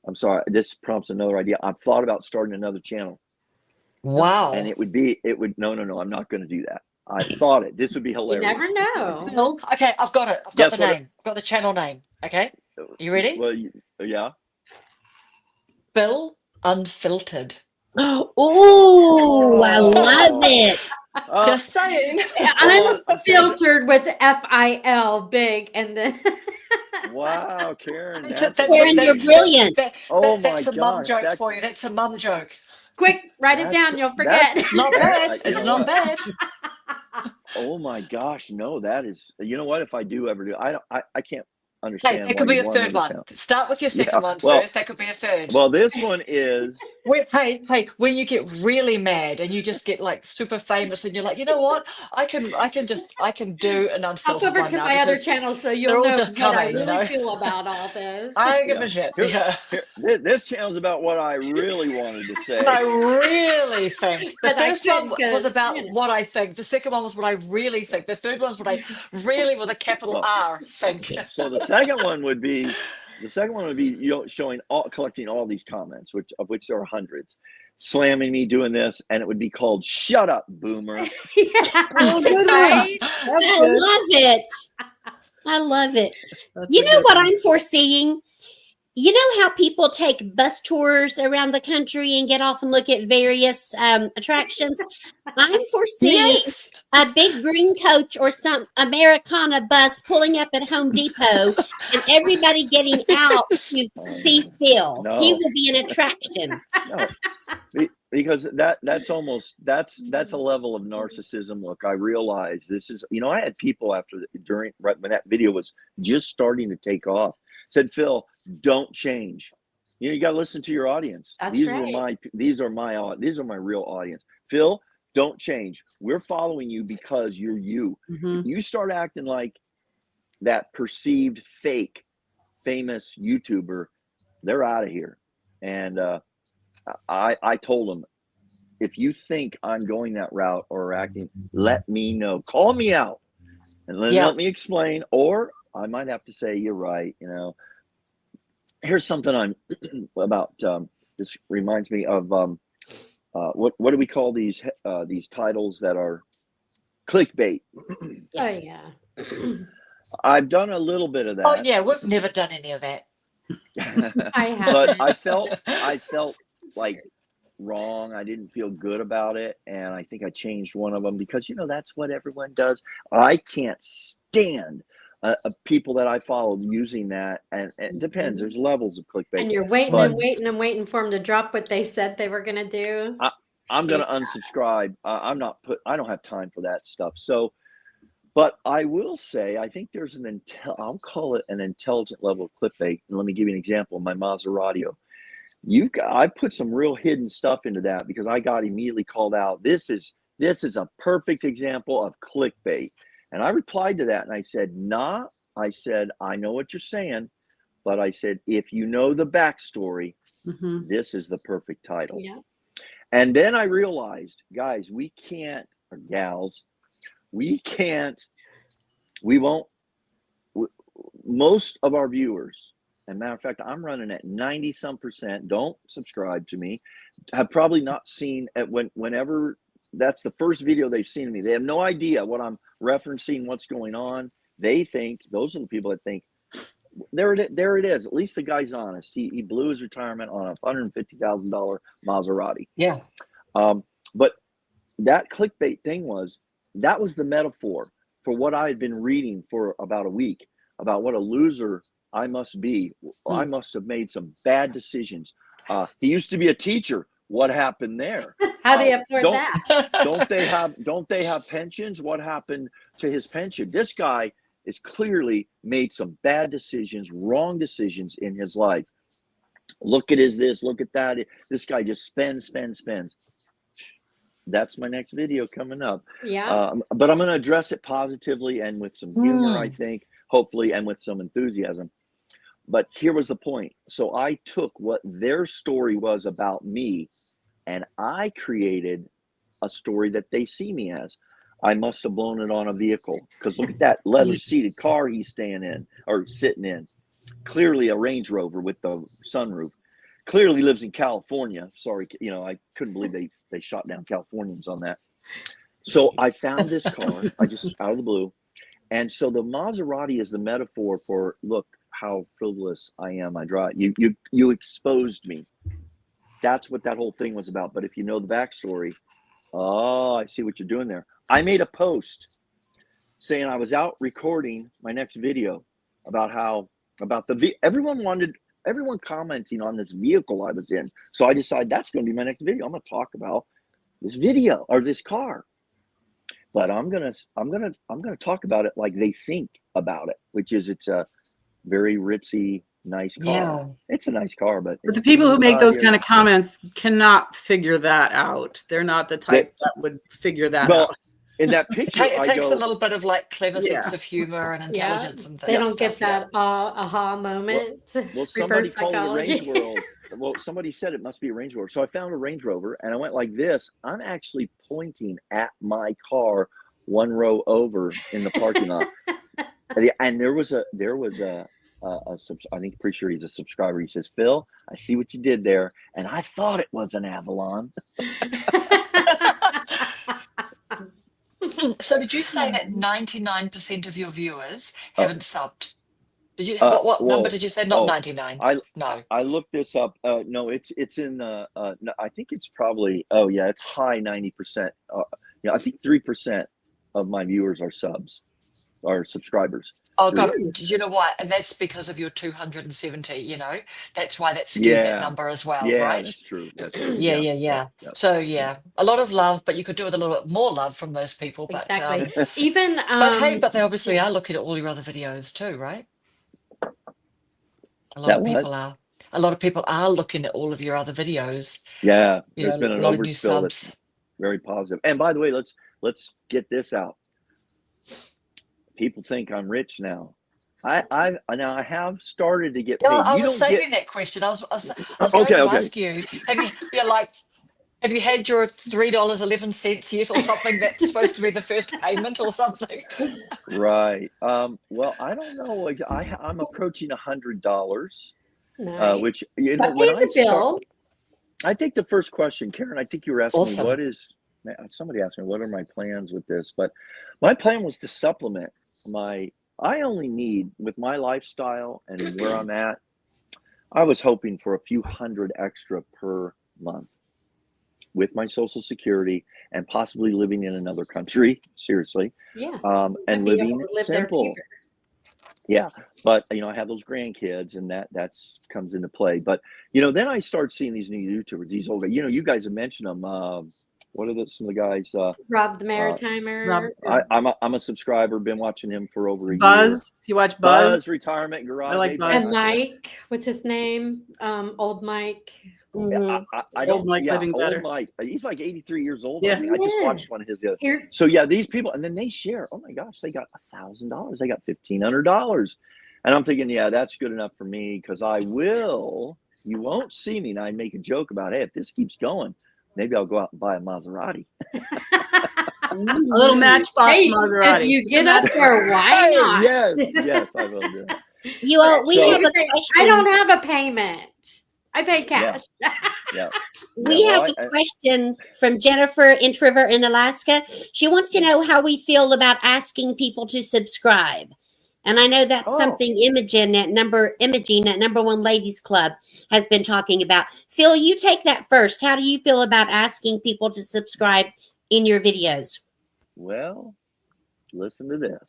I'm sorry, this prompts another idea. I've thought about starting another channel.
Wow.
And it would no, I'm not going to do that. I thought this would be hilarious.
You never know.
Bill, okay, I've got it. I've got the name. I've got the channel name. Okay. You ready?
Well, yeah.
Bill Unfiltered.
Oh, I love it.
Just saying.
Unfiltered with FIL big and then.
Wow, Karen.
Karen, you're brilliant.
That's a mum joke for you. That's a mum joke.
Quick, write it down. You'll forget.
It's not bad. It's not bad.
Oh my gosh, no, that is. You know what? If I do ever do, I can't understand.
Hey, that could be a third one. Start with your second one first. That could be a third.
Well, this one is.
Hey, when you get really mad and you just get like super famous and you're like, you know what? I can do an unfiltered
one. I'll go over to my other channel so you'll know
just
what I really feel about all this.
I don't give a shit.
This channel's about what I really wanted to say.
I really think. The first one was about what I think. The second one was what I really think. The third one was what I really, with a capital R, think.
So the second one would be showing collecting all these comments, of which there are hundreds, slamming me doing this, and it would be called "Shut Up, Boomer."
Right?
I love it. You know what I'm foreseeing? you know how people take bus tours around the country and get off and look at various attractions? I'm foreseeing
Yes.
a big green coach or some Americana bus pulling up at Home Depot and everybody getting out to see Phil. He
No,
will be an attraction.
no, because that's almost that's a level of narcissism. Look, I realize this is, I had people during right when that video was just starting to take off said, Phil, don't change. You got to listen to your audience.
That's
These
right.
these are my real audience. Phil, don't change. We're following you because you're you.
Mhm.
You start acting like that perceived fake famous YouTuber, they're out of here. And I told them, if you think I'm going that route or acting, let me know. Call me out and
Yeah.
let me explain. Or I might have to say, you're right. Here's something I'm about. This reminds me of what do we call these titles that are clickbait?
Oh yeah.
I've done a little bit of
Oh
that.
yeah, we've never done any of that.
I have.
But I felt like wrong. I didn't feel good about it, and I think I changed one of them because that's what everyone does. I can't stand people that I followed using that, and it depends. There's levels of clickbait,
And you're waiting
but
and waiting and waiting for them to drop what they said they were going to do.
I'm gonna unsubscribe. I don't have time for that stuff. So, but I will say, I think there's I'll call it an intelligent level of clickbait. And let me give you an example. My Maserati. I put some real hidden stuff into that because I got immediately called out. This is a perfect example of clickbait. And I replied to that and I said, nah, I said, I know what you're saying, but I said, if you know the backstory,
Mhm.
this is the perfect title.
Yeah.
And then I realized, guys, we can't, or gals, we won't, most of our viewers, and matter of fact, I'm running at 90-some%, don't subscribe to me, have probably not seen whenever that's the first video they've seen of me. They have no idea what I'm referencing, what's going on. They think, those are the people that think, there it is. At least the guy's honest. He blew his retirement on a $150,000 Maserati.
Yeah.
But that clickbait thing that was the metaphor for what I had been reading for about a week about what a loser I must be. I must have made some bad decisions. He used to be a teacher. What happened there?
How do you afford that?
Don't they have pensions? What happened to his pension? This guy has clearly made some bad decisions, wrong decisions in his life. Look at this, look at that. This guy just spends. That's my next video coming up.
Yeah.
But I'm going to address it positively and with some humor, I think, hopefully, and with some enthusiasm. But here was the point. So I took what their story was about me, and I created a story that they see me as. I must have blown it on a vehicle because look at that leather-seated car he's staying in or sitting in. Clearly a Range Rover with the sunroof. Clearly lives in California. Sorry, I couldn't believe they shot down Californians on that. So I found this car, I just out of the blue. And so the Maserati is the metaphor for, look how frivolous I am. I drive. You exposed me. That's what that whole thing was about. But if you know the backstory, oh, I see what you're doing there. I made a post saying I was out recording my next video about everyone commenting on this vehicle I was in. So I decided that's going to be my next video. I'm going to talk about this video or this car, but I'm going to talk about it like they think about it, which is it's a very ritzy, nice car.
Yeah.
It's a nice car, but
the people who make those kind of comments cannot figure that out. They're not the type that would figure that out.
In that picture,
It takes a little bit of like clever sense of humor and intelligence and things.
They don't get that aha moment.
Well, somebody
reverse
called it a
psychology.
Range Rover. Well, somebody said it must be a Range Rover. So I found a Range Rover and I went like this. I'm actually pointing at my car one row over in the parking lot. And there was a I think pretty sure he's a subscriber. He says, Phil, I see what you did there. And I thought it was an Avalon.
So did you say that 99% of your viewers haven't subbed? Did you what number
Well,
did you say? Not
oh,
99.
I
No.
I looked this up. No, it's in no, I think it's probably, oh yeah, it's high 90%. Yeah, I think 3% of my viewers are subscribers.
Oh
Three.
God, did you know what? And that's because of your 270, that's why that skewed that
Yeah.
number as well,
Yeah,
right?
that's true. That's true.
Yeah,
Yeah.
yeah,
Yeah.
yeah.
Yeah.
So
Yeah.
yeah, a lot of love, but you could do with a little bit more love from those people.
Exactly. Even
But hey, but they obviously
yeah.
are looking at all your other videos too, right? A lot
That
of
what?
people are. A lot of people are looking at all of your other videos.
Yeah,
You
there's
know,
been
a
an
lot of new
overspill that's
subs.
very positive. And by the way, let's get this out. People think I'm rich now. I have started to get
Yeah,
paid.
I
You
was
don't get
saving that question. I was going
okay,
to
okay.
ask you, have you had your $3.11 yet or something that's supposed to be the first payment or something?
Right. Well, I don't know. Like, I'm approaching $100,
nice.
which
That
when
pays
I
a
start,
bill.
I think the first question, Karen, I think you were asking me,
Awesome.
somebody asked me, what are my plans with this? But my plan was to supplement I only need, with my lifestyle and where I'm at, I was hoping for a few hundred extra per month with my Social Security and possibly living in another country, seriously,
Yeah.
and
I'd be able
living
to live there
simple.
cheaper.
Yeah, but I have those grandkids, and that's comes into play. But then I start seeing these new YouTubers, these old guys. You guys have mentioned them. What are some of the guys?
Rob the
Uh,
Maritimer.
I'm a subscriber. Been watching him for over a year.
Buzz. Do you watch
Buzz
Buzz?
Retirement Garage.
I like
Hey,
Buzz.
And Mike, what's his name? Old Mike.
Mhm.
I
Old
don't.
Mike
Yeah,
living
old
better.
Mike. He's like 83 years old.
Yeah.
I think I just
Yeah.
watched one of his.
Here.
So yeah, these people, and then they share. Oh my gosh, they got $1,000. They got $1,500, and I'm thinking, yeah, that's good enough for me because I will. You won't see me, and I make a joke about, hey, if this keeps going, maybe I'll go out and buy a Maserati.
A little Matchbox
Hey,
Maserati.
if you get up there, why
Hey,
not?
yes, I will do it.
You all, we
So-
have a
I
question.
don't have a payment. I pay cash.
Yeah.
We
Yeah,
have
well,
a question from Jennifer Introver in Alaska. She wants to know how we feel about asking people to subscribe. And I know that's
Oh.
something Imaging at number one ladies club has been talking about. Phil, you take that first. How do you feel about asking people to subscribe in your videos?
Well, listen to this.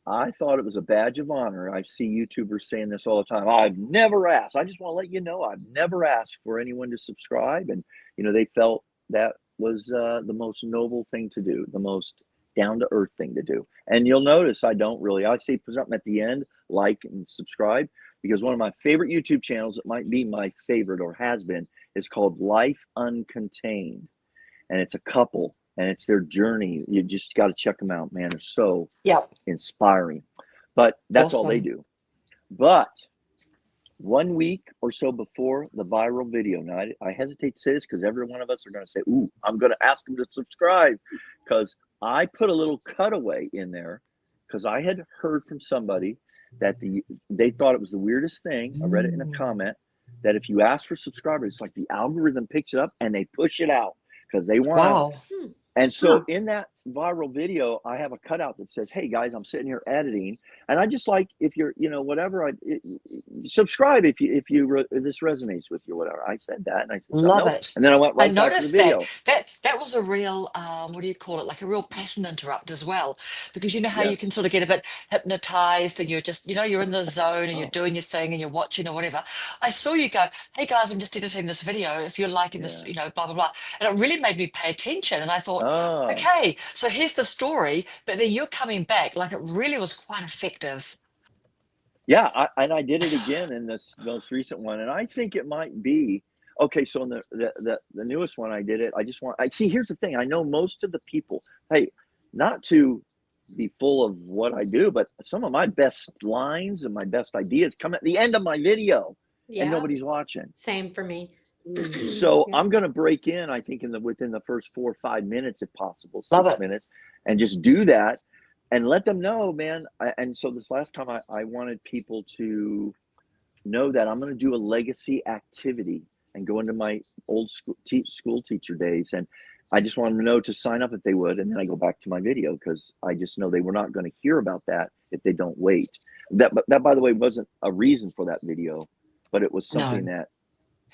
I thought it was a badge of honor. I see YouTubers saying this all the time. I've never asked. I just want to let you know I've never asked for anyone to subscribe. And, they felt that was the most noble thing to do, the most down to earth thing to do. And you'll notice I don't really, I say put something at the end, like and subscribe, because one of my favorite YouTube channels, it might be my favorite or has been, is called Life Uncontained. And it's a couple. And it's their journey. You just got to check them out, man. They're so inspiring. But that's all they do. But 1 week or so before the viral video, now I hesitate to say this because every one of us are going to say, ooh, I'm going to ask them to subscribe, because I put a little cutaway in there because I had heard from somebody that they thought it was the weirdest thing. I read it in a comment that if you ask for subscribers, it's like the algorithm picks it up and they push it out because they want
Wow.
And so in that viral video, I have a cutout that says, hey guys, I'm sitting here editing. And I just like, if you're, whatever, subscribe if this resonates with you, whatever. I said that. And I said,
Love
nope.
it.
And then I went
I
right back to the
noticed
video.
that was a real what do you call it, like a real pattern interrupt as well, because you know how you can
Yes.
sort of get a bit hypnotized and you're just you're in the zone and you're doing your thing and you're watching or whatever. I saw you go, hey guys, I'm just editing this video, if you're liking this, blah blah blah, and it really made me pay attention. And I thought, okay, so here's the story, but then you're coming back, like it really was quite effective.
Yeah, I did it again in this most recent one, and I think it might be okay. So in the newest one, I did it. I see. Here's the thing. I know most of the people. Hey, not to be full of what I do, but some of my best lines and my best ideas come at the end of my video, and nobody's watching.
Same for me.
So I'm going to break in. I think within the first 4 or 5 minutes, if possible, 6 minutes, and just do that. And let them know, man. And so this last time I wanted people to know that I'm going to do a legacy activity and go into my old school teacher days. And I just wanted them to know to sign up if they would, and then I go back to my video because I just know they were not going to hear about that if they don't wait. That, by the way, wasn't a reason for that video, but it was something
No.
that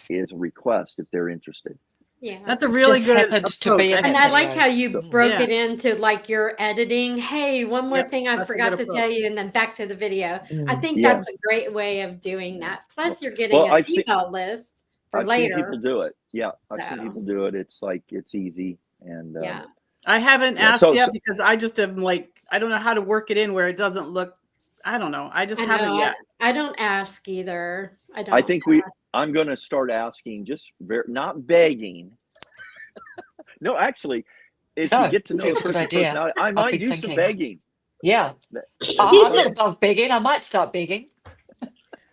is a request if they're interested.
Yeah.
That's a really
Just
good
happened to
approach.
be in
And
that
I like
video.
how you
So-
broke
Yeah.
it into like your editing. Hey, one more
Yep,
thing I
that's a
forgot
good
to
approach.
tell you, and then back to the video. I think
Yeah.
that's a great way of doing that. Plus, you're getting
Well,
an
I've seen-
email list for
I've seen
later.
people do it. Yeah, I've seen
So.
people do it. It's like it's easy, and
Yeah.
I haven't
Yeah,
asked
so-
yet
so-
because I just am like, I don't know how to work it in where it doesn't look, I don't know. I just
I
haven't
know.
yet.
I don't ask either. I don't.
I think I'm going to start asking, just not begging. No, actually, if
No,
you get to know
it's
a
a good
person's
idea.
personality, I
I've
might
been
do some
thinking.
begging.
Yeah. I'm not above begging. I might start begging.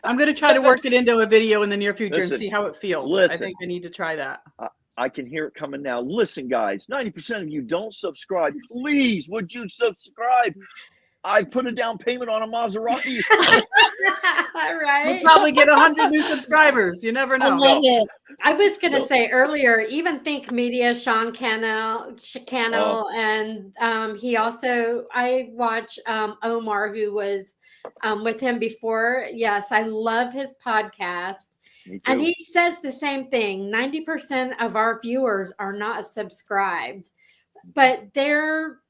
I'm going to try to work it into a video in the near future and
Listen,
see how it feels. I
listen.
think I need to try that.
I can hear it coming now. Listen, guys, 90% of you don't subscribe. Please, would you subscribe? I put a down payment on a Maserati.
All right.
We'll probably get 100 new subscribers. You never
I
know.
love it.
I was going to
No.
say earlier, even Think Media, Sean Cannell, and he also, I watch Omar, who was with him before. Yes, I love his podcast.
Me
And
too.
he says the same thing. 90% of our viewers are not subscribed, but they're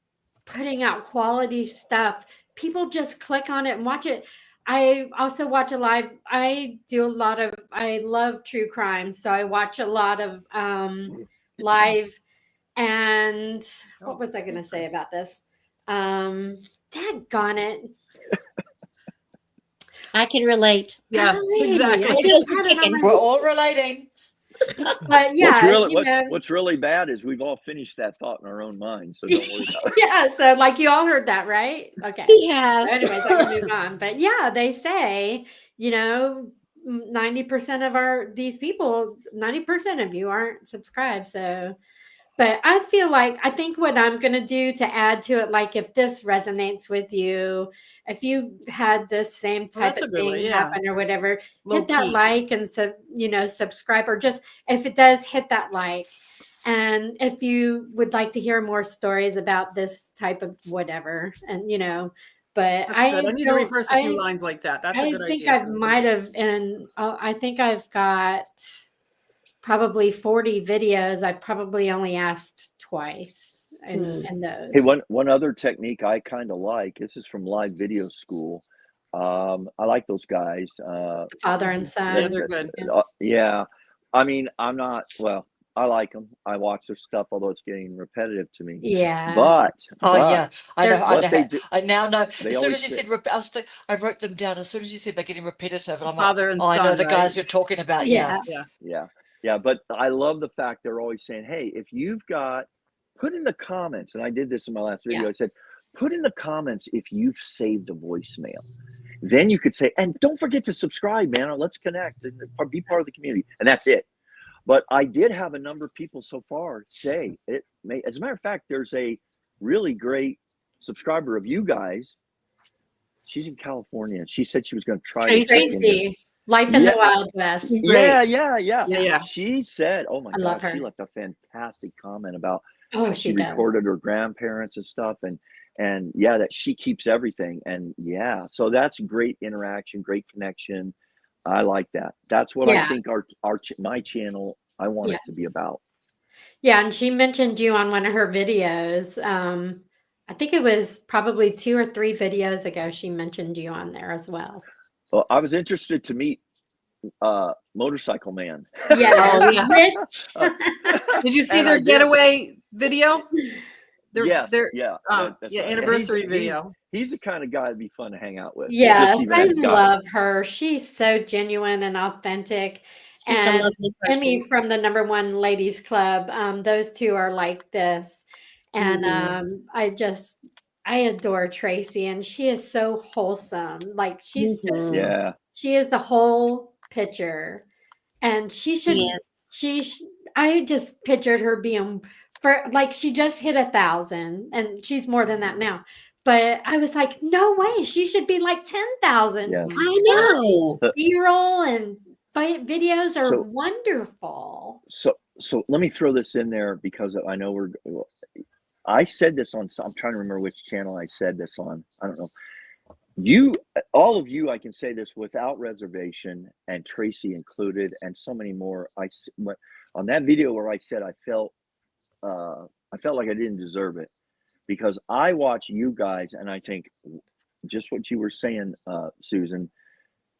putting out quality stuff. People just click on it and watch it. I also watch I love true crime. So I watch a lot of live. And what was I going to say about this? Daggone it.
I can relate.
Yes,
Golly,
exactly.
I
There
just
goes the
had it on
chicken.
my-
We're all relating.
But yeah,
What's really bad is we've all finished that thought in our own mind. So don't worry about it.
yeah. So like you all heard that, right? Okay.
We have.
So anyways, I can move on. But yeah, they say, 90% of these people, 90% of you aren't subscribed. So, but I think what I'm going to do to add to it, like if this resonates with you, if you had this same type
that's a
of
good
thing
one, yeah.
happen or whatever,
Low
hit that
key.
like and subscribe, or just if it does, hit that like. And if you would like to hear more stories about this type of whatever, and but
That's good. I need to reverse a few lines like that. That's a good
I think
idea.
I might have, and I think I've got probably 40 videos. I've probably only asked twice in those.
Hey, one other technique I kind of like. This is from Live Video School. I like those guys.
Father and son.
Yeah, they're good.
Yeah. I mean, I'm not. Well, I like them. I watch their stuff, although it's getting repetitive to me.
Yeah.
But
Yeah, I know.
what they do,
I now know.
they
As soon
always
as you
say-
said, I wrote them down. As soon as you said they're getting repetitive, and I'm
Father
like,
and
oh, I know
son,
the guys
right?
you're talking about.
Yeah.
yeah. But I love the fact they're always saying, "Hey, if you've got, put in the comments." And I did this in my last video.
Yeah.
I said, "Put in the comments if you've saved a voicemail." Then you could say, "And don't forget to subscribe, man. Or let's connect and be part of the community." And that's it. But I did have a number of people so far say it may. As a matter of fact, there's a really great subscriber of you guys. She's in California. She said she was going to try. to check in here.
Tracy, Life in
Yeah.
the Wild West.
She's great.
Yeah.
She said, "Oh my
I love
God,"
her.
she left a fantastic comment about
Oh,
how
she
she
does.
recorded her grandparents and stuff, and yeah, that she keeps everything, and yeah, so that's great interaction, great connection. I like that. That's what
Yeah.
I think my channel. I want it to be about.
Yeah, and she mentioned you on one of her videos. I think it was probably 2 or 3 videos ago. She mentioned you on there as well.
Well, I was interested to meet Motorcycle Man.
Yeah.
Oh, yeah.
Rich.
Did you see
And
their
I did.
getaway video?
Yes,
Their
yeah, that's right.
anniversary
He's-
video.
He's the kind of guy that'd be fun to hang out with.
Yes,
Just even
I
as a guy.
love her. She's so genuine and authentic.
She's a
And
lovely person.
Emmy from the #1 Ladies Club. Those two are like this. And I adore Tracy, and she is so wholesome. Like she's just
Yeah,
she is the whole picture. And she should
Yes.
I just pictured her being she just hit 1,000, and she's more than that now. But I was like, no way, she should be like 10,000.
Yeah.
I know.
B-roll and videos are
So-
wonderful.
so let me throw this in there because I know I said this on, I'm trying to remember which channel I said this on. I don't know. All of you, I can say this without reservation, and Tracy included, and so many more. On that video where I said I felt like I didn't deserve it, because I watch you guys and I think just what you were saying, Susan.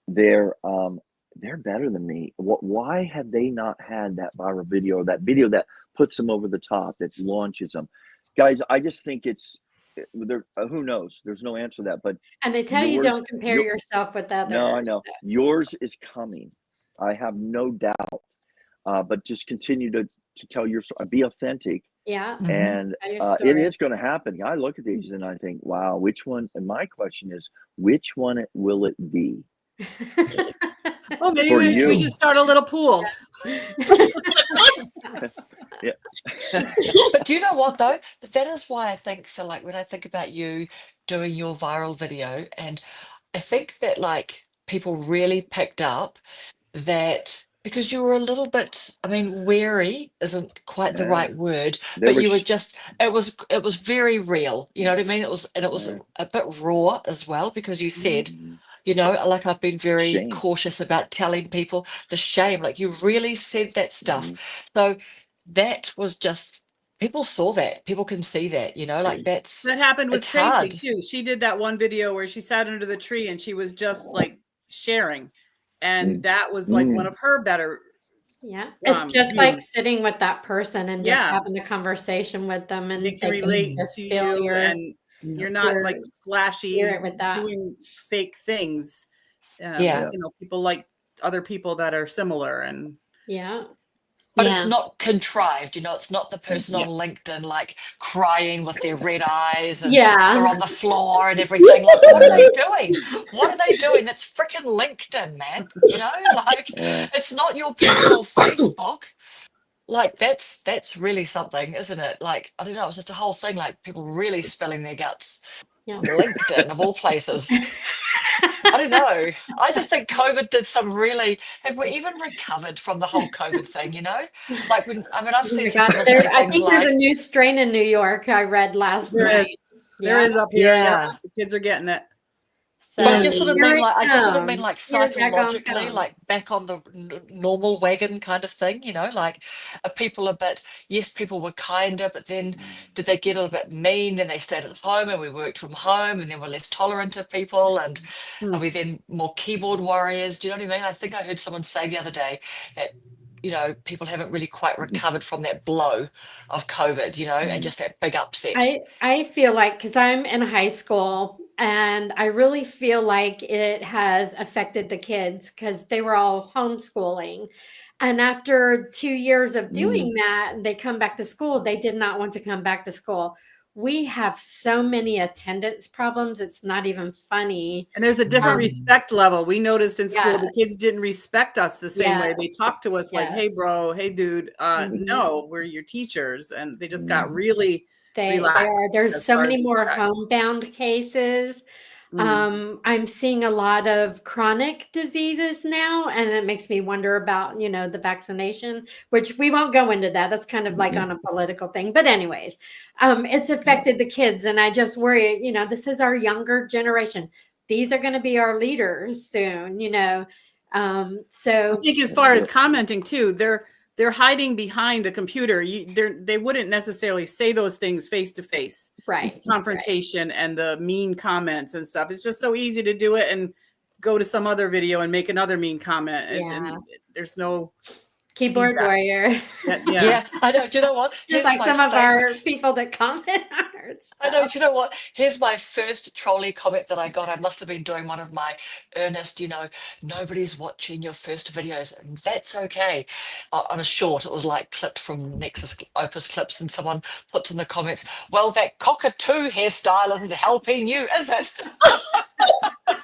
They're better than me. Why have they not had that viral video, that video that puts them over the top, that launches them? Guys, I just think it's there. Who knows? There's no answer to that. But
And they tell you don't compare yourself with others.
No, I know. Yours is coming. I have no doubt. But just continue to tell your story. Be authentic.
Yeah.
And it is going to happen. I look at these and I think, wow, which one? And my question is, which one will it be?
Oh, maybe we should start a little pool.
Yeah.
But do you know what though? That is why I think, Phil, like when I think about you doing your viral video, and I think that like people really picked up that because you were a little bit, I mean, wary isn't quite the right word, but you were just, it was very real. You know what I mean? It was a bit raw as well, because you said, you know, like I've been very cautious about telling people the shame, like you really said that stuff. So that was just, people saw that, people can see that, you know, like that
happened with Tracy too. She did that one video where she sat under the tree and she was just like sharing. And that was like one of her better.
Yeah. It's just like sitting with that person and just having a conversation with them, and
they can relate to you, and you're not like flashy
with that,
doing fake things. You know, people like other people that are similar, and
but it's not contrived, you know, it's not the person on LinkedIn like crying with their red eyes and they're on the floor and everything. Like, what are they doing? What are they doing? That's freaking LinkedIn, man. You know, like it's not your personal Facebook. Like that's really something, isn't it? Like, I don't know, it's just a whole thing, like people really spilling their guts on LinkedIn of all places. I don't know. I just think COVID did some really. Have we even recovered from the whole COVID thing? You know, like I've seen some people say
I think there's a new strain in New York. I read last night.
There is up here. Yeah, the kids are getting it.
So I just sort of mean like psychologically, like back on the normal wagon kind of thing, you know, like people a bit, yes, people were kinder, but then did they get a little bit mean? Then they stayed at home and we worked from home and then we're less tolerant of people, and are we then more keyboard warriors? Do you know what I mean? I think I heard someone say the other day that, you know, people haven't really quite recovered from that blow of COVID, you know, and just that big upset.
I feel like, because I'm in high school, and I really feel like it has affected the kids because they were all homeschooling. And after 2 years of doing that, they come back to school. They did not want to come back to school. We have so many attendance problems. It's not even funny.
And there's a different respect level. We noticed in school, the kids didn't respect us the same way. They talked to us like, hey, bro, hey, dude, no, we're your teachers. And they just got really relaxed.
There's so many more homebound cases. I'm seeing a lot of chronic diseases now, and it makes me wonder about, you know, the vaccination, which we won't go into that. That's kind of like on a political thing. But anyways, it's affected the kids, and I just worry, you know, this is our younger generation. These are going to be our leaders soon, you know. So
I think as far as commenting too, they're hiding behind a computer. They wouldn't necessarily say those things face to face.
Right.
Confrontation and the mean comments and stuff. It's just so easy to do it and go to some other video and make another mean comment. And there's no
keyboard feedback. Warrior.
Yeah, I know. Do you know what?
Just like some of our people that comment on our stuff.
I know. Do you know what? Here's my first trolley comment that I got. I must have been doing one of my earnest, you know, nobody's watching your first videos, and that's okay. On a short, it was like clipped from Nexus Opus Clips, and someone puts in the comments, well, that cockatoo hairstyle isn't helping you, is it? And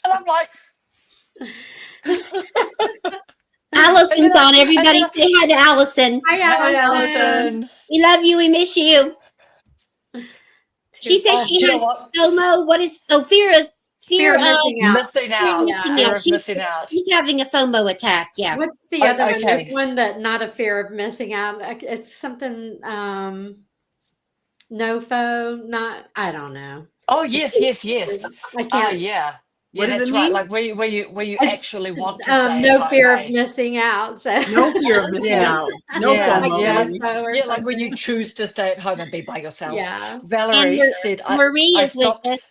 I'm like...
Allison's on. Everybody say hi to Allison.
Hi, Allison.
We love you. We miss you. She says she has FOMO. What is fear of
Fear of missing out.
Missing
Fear of
out.
missing
Fear
out.
of missing out.
She's having a FOMO attack. Yeah.
What's the
Oh,
other one? There's
okay.
one that not a fear of missing out. It's something no not I don't know.
Oh, yes.
I
Oh,
can't.
yeah.
What
Yeah,
does it
that's right.
mean?
Like where you
It's
actually want to stay at
no
home,
fear of
hey?
missing out. So
No fear of missing
Yeah.
out. No
Yeah,
FOMO,
yeah, like
maybe.
or
yeah, like when you
something.
choose to stay at home and be by yourself.
Yeah.
And
Valerie said,
Marie
I
is with
stopped.
us.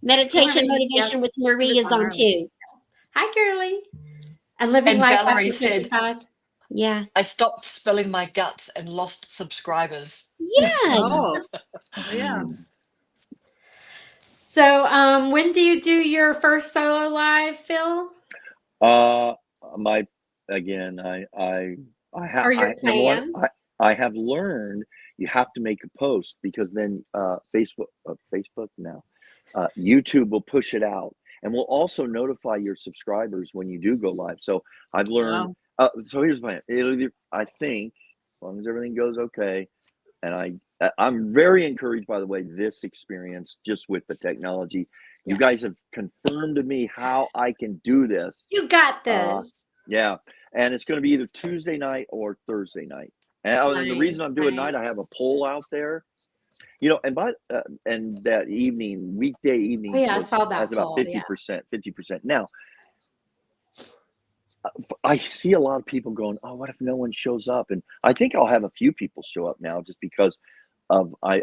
Meditation
Marie,
motivation
yes,
with
she
Marie
was
is
on
on
early.
too.
Hi, girly. And living
And
life
Valerie
after
said,
55.
Yeah.
I stopped spilling my guts and lost subscribers.
Yes.
Oh, yeah.
So, when do you do your first solo live, Phil?
My again, I have
Or your
number one,
plan?
I have learned you have to make a post because then Facebook now, YouTube will push it out and will also notify your subscribers when you do go live. So I've learned.
Wow.
So here's my. I think as long as everything goes okay, and I'm very encouraged by the way this experience just with the technology. You
Yeah.
guys have confirmed to me how I can do this.
You got
Uh,
this.
yeah, and it's going to be either Tuesday night or Thursday night. And the reason I'm doing night, I have a poll out there. And that evening, weekday evening,
Oh, yeah, I saw that
has about
poll, yeah.
50%. Now, I see a lot of people going, "Oh, what if no one shows up?" And I think I'll have a few people show up now, just because of I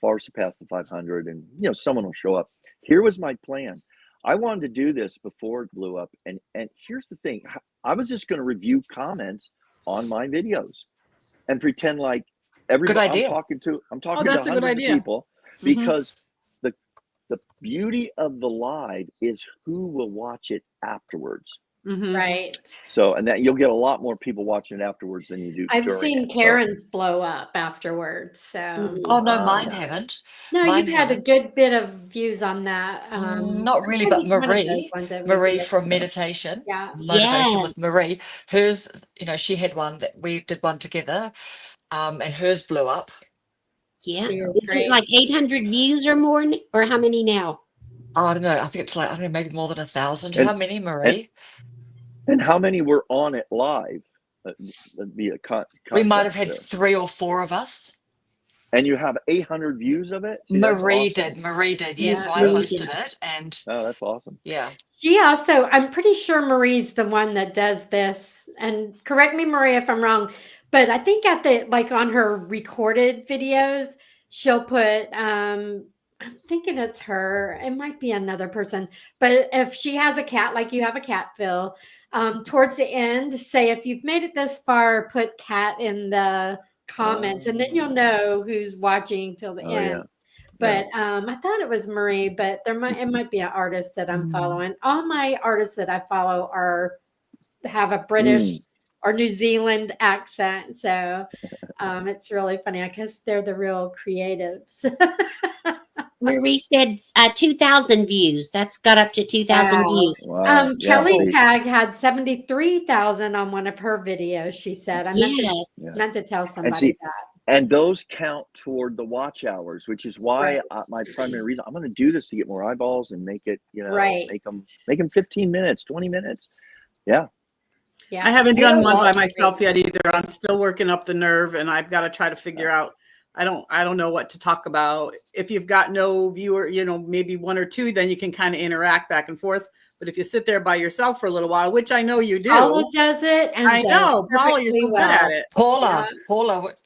far surpassed the 500, and someone will show up. Here was my plan. I wanted to do this before it blew up, and here's the thing: I was just going to review comments on my videos and pretend like
Good
everybody
idea.
I'm talking
that's
to
a good
hundreds of
idea.
people, because the beauty of the live is who will watch it afterwards.
Mhm.
Right.
So, and that you'll get a lot more people watching it afterwards than you do
I've
during
seen
it. So,
Karen's blow up afterwards. So,
Oh, no, mine
yeah.
haven't.
no,
Mine
you've had a
haven't.
good bit of views on that.
Not really,
I
but
think one of those
Marie,
ones that we
Marie
did.
from Meditation,
Yeah.
Motivation
Yes.
with Marie, hers, she had one that we did one together, and hers blew up.
Yeah.
She is
Is it
great.
like 800 views or more, or how many now?
Oh, I don't know. I think it's like, I don't know, maybe more than 1,000.
And
How many, Marie?
and how many were on it live? That'd be a
We might have
context
had
there.
3 or 4 of us.
And you have 800 views of it. See, that's
Marie
awesome.
did. Yeah,
Yeah.
so I
Marie
hosted
did.
it, and
Oh, that's awesome.
yeah.
She also, I'm pretty sure Marie's the one that does this. And correct me, Marie, if I'm wrong, but I think on her recorded videos, she'll put, I'm thinking it's her. It might be another person. But if she has a cat, like you have a cat, Phil, towards the end, say, if you've made it this far, put cat in the comments, and then you'll know who's watching till the
Oh,
end.
yeah.
But I thought it was Marie, but it might be an artist that I'm following. All my artists that I follow have a British or New Zealand accent, so it's really funny because they're the real creatives.
Marie said 2,000 views. That's got up to 2,000
Wow.
views.
Wow. Yeah,
Kelly
see,
Tag had 73,000 on one of her videos. She said, I meant
Yes.
to tell somebody
see,
that.
and those count toward the watch hours, which is why
Right.
my primary reason I'm going to do this to get more eyeballs and make it,
Right.
make them 15 minutes, 20 minutes. Yeah.
Yeah.
I haven't
You know
done one by
what?
myself yet either. I'm still working up the nerve, and I've got to try to figure out. I don't know what to talk about. If you've got no viewer, maybe 1 or 2, then you can kind of interact back and forth. But if you sit there by yourself for a little while, which I know you do,
Paula does it, and
I know, Paula, you're so good at it.
Paula,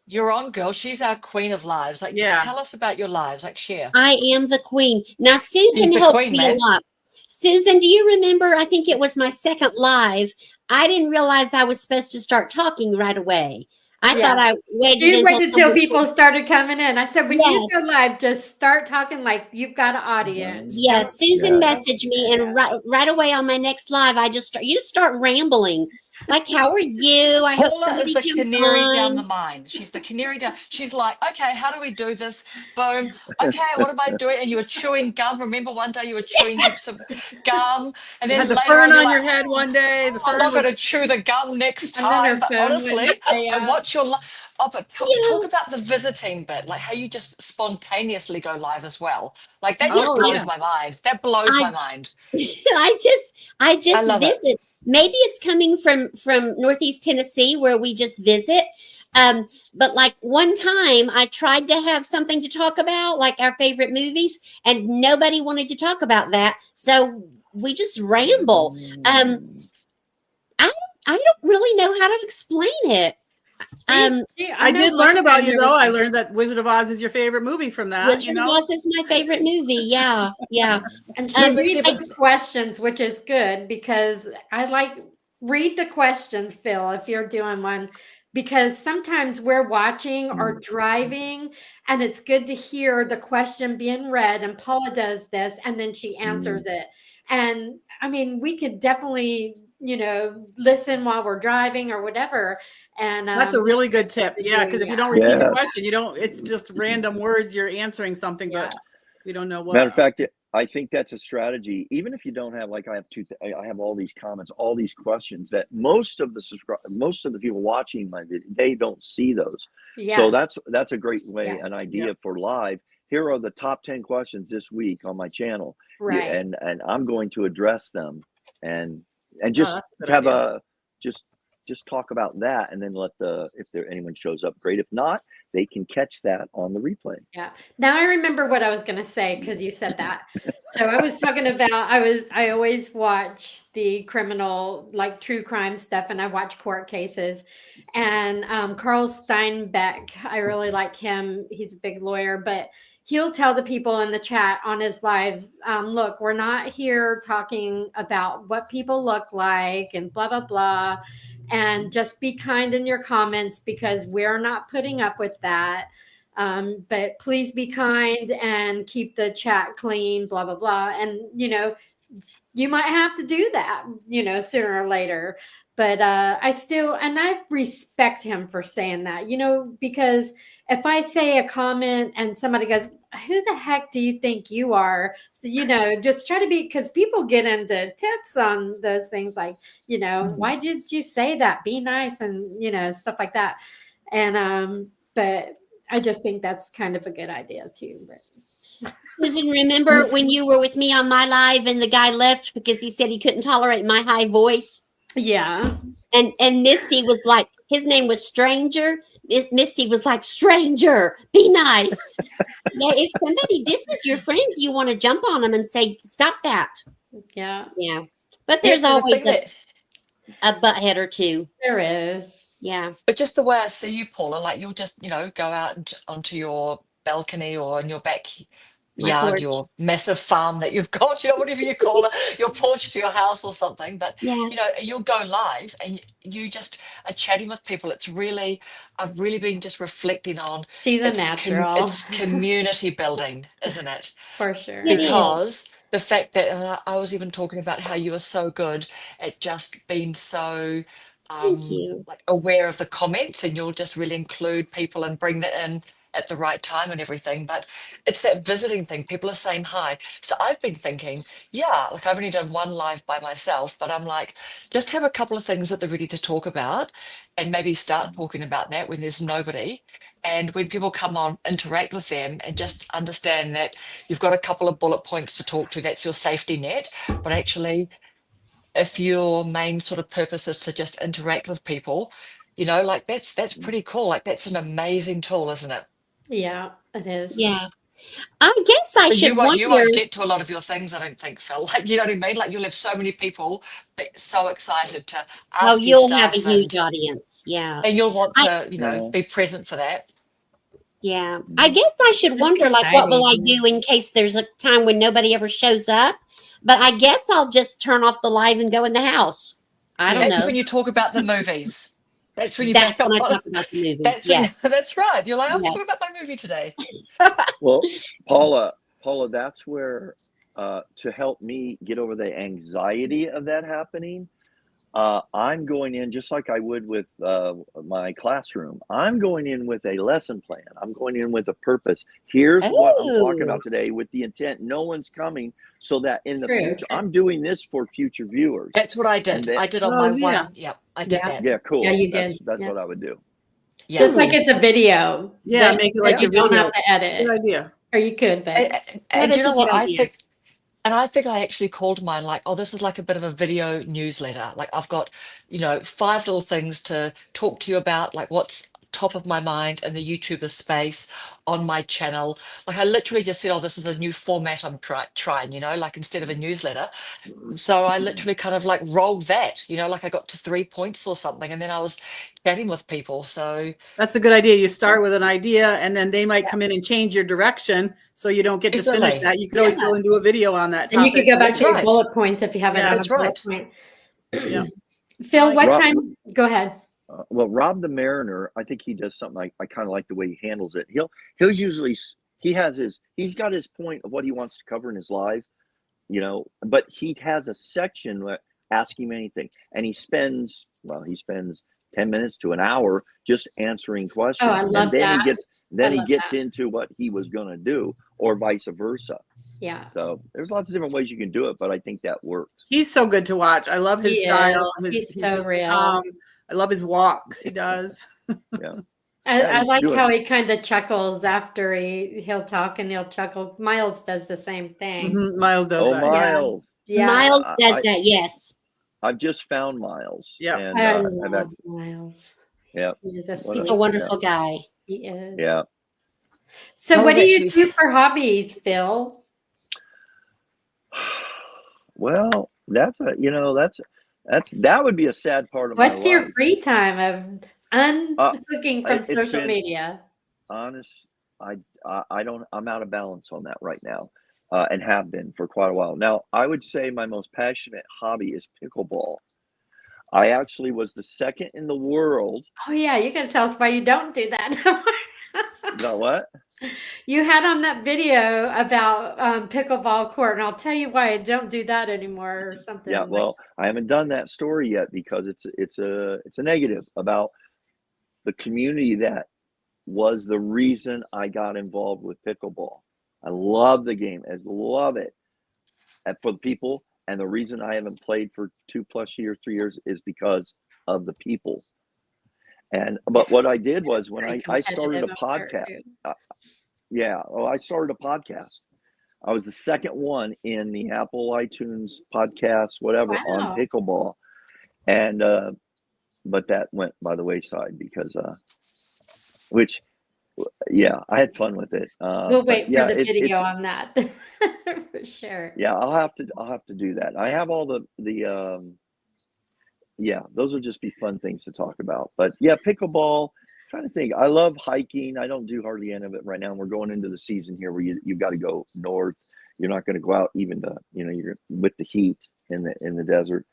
you're on, girl. She's our queen of lives. Like,
Yeah.
tell us about your lives. Like, share.
I am the queen. Now, Susan
She's the
helped
queen,
me
man.
a lot. Susan, do you remember? I think it was my second live. I didn't realize I was supposed to start talking right away. I thought I waited
You waited till
someone-
people started coming in. I said, when you
Yes.
go live, just start talking like you've got an audience.
Yes, Susan
Yeah.
messaged me, and right away on my next live, you just start rambling. Like, how are you? I hope
Paula
somebody
is the
comes
canary
on.
down the mine. She's the canary down. She's like, okay, how do we do this? Boom. Okay, what am I doing? And you were chewing gum. Remember one day you were chewing heaps of gum, and
You
then
had the
later
fern
you're
on
like,
your head one day. The
I'm
fern
not
was
going to chew the gum next
And then her
time. But
phone
honestly,
wouldn't stay
I
up.
watch your Oh, but
Yeah.
talk about the visiting bit, like how you just spontaneously go live as well. Like that
Yeah.
just
Oh,
blows
yeah.
my mind. That blows
I
my mind.
I
I
just
love it.
visit. Maybe it's coming from Northeast Tennessee where we just visit. But like one time I tried to have something to talk about, like our favorite movies, and nobody wanted to talk about that. So we just ramble. I I don't really know how to explain it. Um,
I
know
did
one
learn about
time
you
there
though. I
was
learned that Wizard of Oz is your favorite movie from that, you
Wizard of
know?
Oz is my favorite movie. Yeah, yeah.
and she
Yeah, but see,
reads
but
the questions, which is good because I like read the questions, Phil, if you're doing one, because sometimes we're watching or driving, and it's good to hear the question being read. And Paula does this, and then she answers it. And I mean, we could definitely, listen while we're driving or whatever. And
That's a really good tip.
to
Yeah,
do,
because if you
yeah.
don't repeat the
Yes.
question, you don't, it's just random words. You're answering something,
Yeah.
but we don't know
Matter of
what.
fact, I think that's a strategy. Even if you don't have, like, I have all these comments, all these questions that most of the people watching my video, they don't see those. So
Yeah.
that's a great way,
Yeah.
an idea for live. Here are the top 10 questions this week on my channel,
Right.
and I'm going to address them, and
Oh,
just
that's a good
have
idea.
a just talk about that, and then if anyone shows up, great. If not, they can catch that on the replay.
Yeah. Now I remember what I was going to say because you said that. So I was talking about I always watch the criminal, like true crime stuff, and I watch court cases. And Carl Steinbeck, I really like him. He's a big lawyer, but he'll tell the people in the chat on his lives, look, we're not here talking about what people look like and blah blah blah. And just be kind in your comments because we're not putting up with that. But please be kind and keep the chat clean, blah, blah, blah. And, you might have to do that, sooner or later. But I respect him for saying that, because if I say a comment and somebody goes, who the heck do you think you are? So, just try to because people get into tips on those things like, why did you say that? Be nice and, stuff like that. And, but I just think that's kind of a good idea too. But
Susan, remember when you were with me on my live and the guy left because he said he couldn't tolerate my high voice?
yeah.
And Misty was like, his name was Stranger. Misty was like, Stranger, be nice. Yeah, if somebody disses your friends, you want to jump on them and say, stop that.
Yeah.
Yeah. But there's
the
always
thing
a butthead or two.
There is.
Yeah.
but just the way I see you, Paula, like you'll just, go out onto your balcony or in your
My
backyard,
porch.
your massive farm that you've got, whatever you call it, your porch to your house or something. But,
Yeah.
you'll go live and you just are chatting with people. I've really been just reflecting on
She's a natural.
it's community building, isn't it?
For sure.
It is.
Because the fact that I was even talking about how you were so good at just being so
Thank you.
like aware of the comments, and you'll just really include people and bring that in at the right time and everything. But it's that visiting thing. People are saying hi. So I've been thinking, yeah, like I've only done one live by myself, but I'm like, just have a couple of things that they're ready to talk about and maybe start talking about that when there's nobody. And when people come on, interact with them and just understand that you've got a couple of bullet points to talk to. That's your safety net. But actually, if your main sort of purpose is to just interact with people, like that's pretty cool. Like that's an amazing tool, isn't it?
Yeah, it is.
Yeah. I guess I
But
should
you won't
wonder.
get to a lot of your things, I don't think, Phil. Like, you know what I mean? Like you'll have so many people so excited to
Oh,
ask you
you'll have a
stuff,
huge audience. Yeah.
and you'll want
I,
to,
No.
be present for that.
yeah. I guess I should
That's
wonder, like, what will I
exciting.
do in case there's a time when nobody ever shows up? But I guess I'll just turn off the live and go in the house. I don't
That's
know.
when you talk about the movies. That's when you
That's
back up
when I
on
talk about the movies.
that's
Yes.
that's right. You're like, I'm talking
Yes.
about my movie today.
Well, Paula, that's where to help me get over the anxiety of that happening, I'm going in just like I would with my classroom. I'm going in with a lesson plan. I'm going in with a purpose. Here's what I'm talking about today with the intent. No one's coming, so that in the
True.
future, I'm doing this for future viewers.
That's what I did.
And then,
I did on
Oh,
my
yeah.
one. Yeah, I did
Yeah.
that.
yeah, cool.
Yeah, you did.
That's
Yeah.
what I would do.
Yeah.
Just like it's a video.
Yeah,
that,
make it
that
like
you
a
don't
video.
have to edit.
Good idea.
Or you could, but
And do
is
you
a
know
good
what I
idea.
think? And I think I actually called mine like, oh, this is like a bit of a video newsletter. Like I've got, 5 little things to talk to you about, like what's top of my mind in the YouTuber space on my channel. Like I literally just said, oh, this is a new format I'm trying, like instead of a newsletter. So I literally kind of like rolled that, like I got to 3 points or something, and then I was chatting with people. So
That's a good idea. You start with an idea, and then they might come in and change your direction, so you don't get to finish
definitely,
that. You could always
Yeah.
go and do a video on that
and you
topic.
could go back
that's
to your
right.
bullet points if you have it
Yeah.
on a
That's
bullet
right.
point.
Yeah.
Phil,
like
what
Rob-
time? Go ahead.
Well, Rob the Mariner, I think he does something. I kind of like the way he handles it. He'll usually he's got his point of what he wants to cover in his live, but he has a section where ask him anything, and he spends 10 minutes to an hour just answering questions,
Oh, I love
and then
that.
he
love
gets
that.
into what he was going to do, or vice versa.
Yeah.
So there's lots of different ways you can do it, but I think that works.
He's so good to watch. I love his
He
style.
is. He's so
just
real.
calm. I love his walks. He does.
Yeah.
I like
do it.
how he kind of chuckles after he'll talk and he'll chuckle. Miles does the same thing.
Mhm. Miles does
Oh,
that.
Miles!
Yeah.
Miles does
I-
that, yes.
I've just found Miles.
Yeah.
and
I
I've
love
had,
Miles.
yeah,
He is a
What
He's
sweet
a wonderful guy.
He is.
yeah.
So
I
what
was
do you
actually
do for hobbies, Phil?
Well, that would be a sad part of
What's
my
your
life.
free time of unhooking from
It's
social
been-
media?
Honest, I don't. I'm out of balance on that right now, and have been for quite a while now. I would say my most passionate hobby is pickleball. I actually was the second in the world.
Oh yeah, you can tell us why you don't do that.
Got what?
You had on that video about pickleball court, and I'll tell you why I don't do that anymore or something.
Yeah, well, I haven't done that story yet because it's a negative about the community that was the reason I got involved with pickleball. I love the game. I love it. And for the people, and the reason I haven't played for 2+ years, 3 years is because of the people. But what I did was when
Very
I started a
competitive up there,
podcast.
too.
I started a podcast. I was the second one in the Apple iTunes podcast, whatever,
Wow.
on pickleball. And but that went by the wayside because I had fun with it.
We'll wait for the video
it's
on that for sure.
yeah, I'll have to do that. I have all the those will just be fun things to talk about. But yeah, pickleball, trying to think. I love hiking. I don't do hardly any of it right now. We're going into the season here where you've got to go north. You're not going to go out even to, you're with the heat in the desert.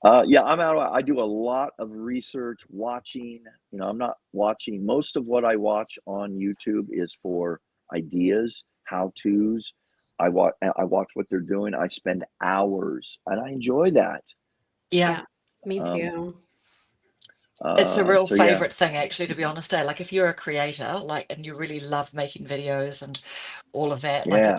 I'm out. I do a lot of research, watching. I'm not watching. Most of what I watch on YouTube is for ideas, how-tos. I watch what they're doing. I spend hours, and I enjoy that.
Yeah.
Me too.
It's a real
So, yeah.
favorite thing, actually, to be honest. Like if you're a creator, and you really love making videos and all of that,
Yeah.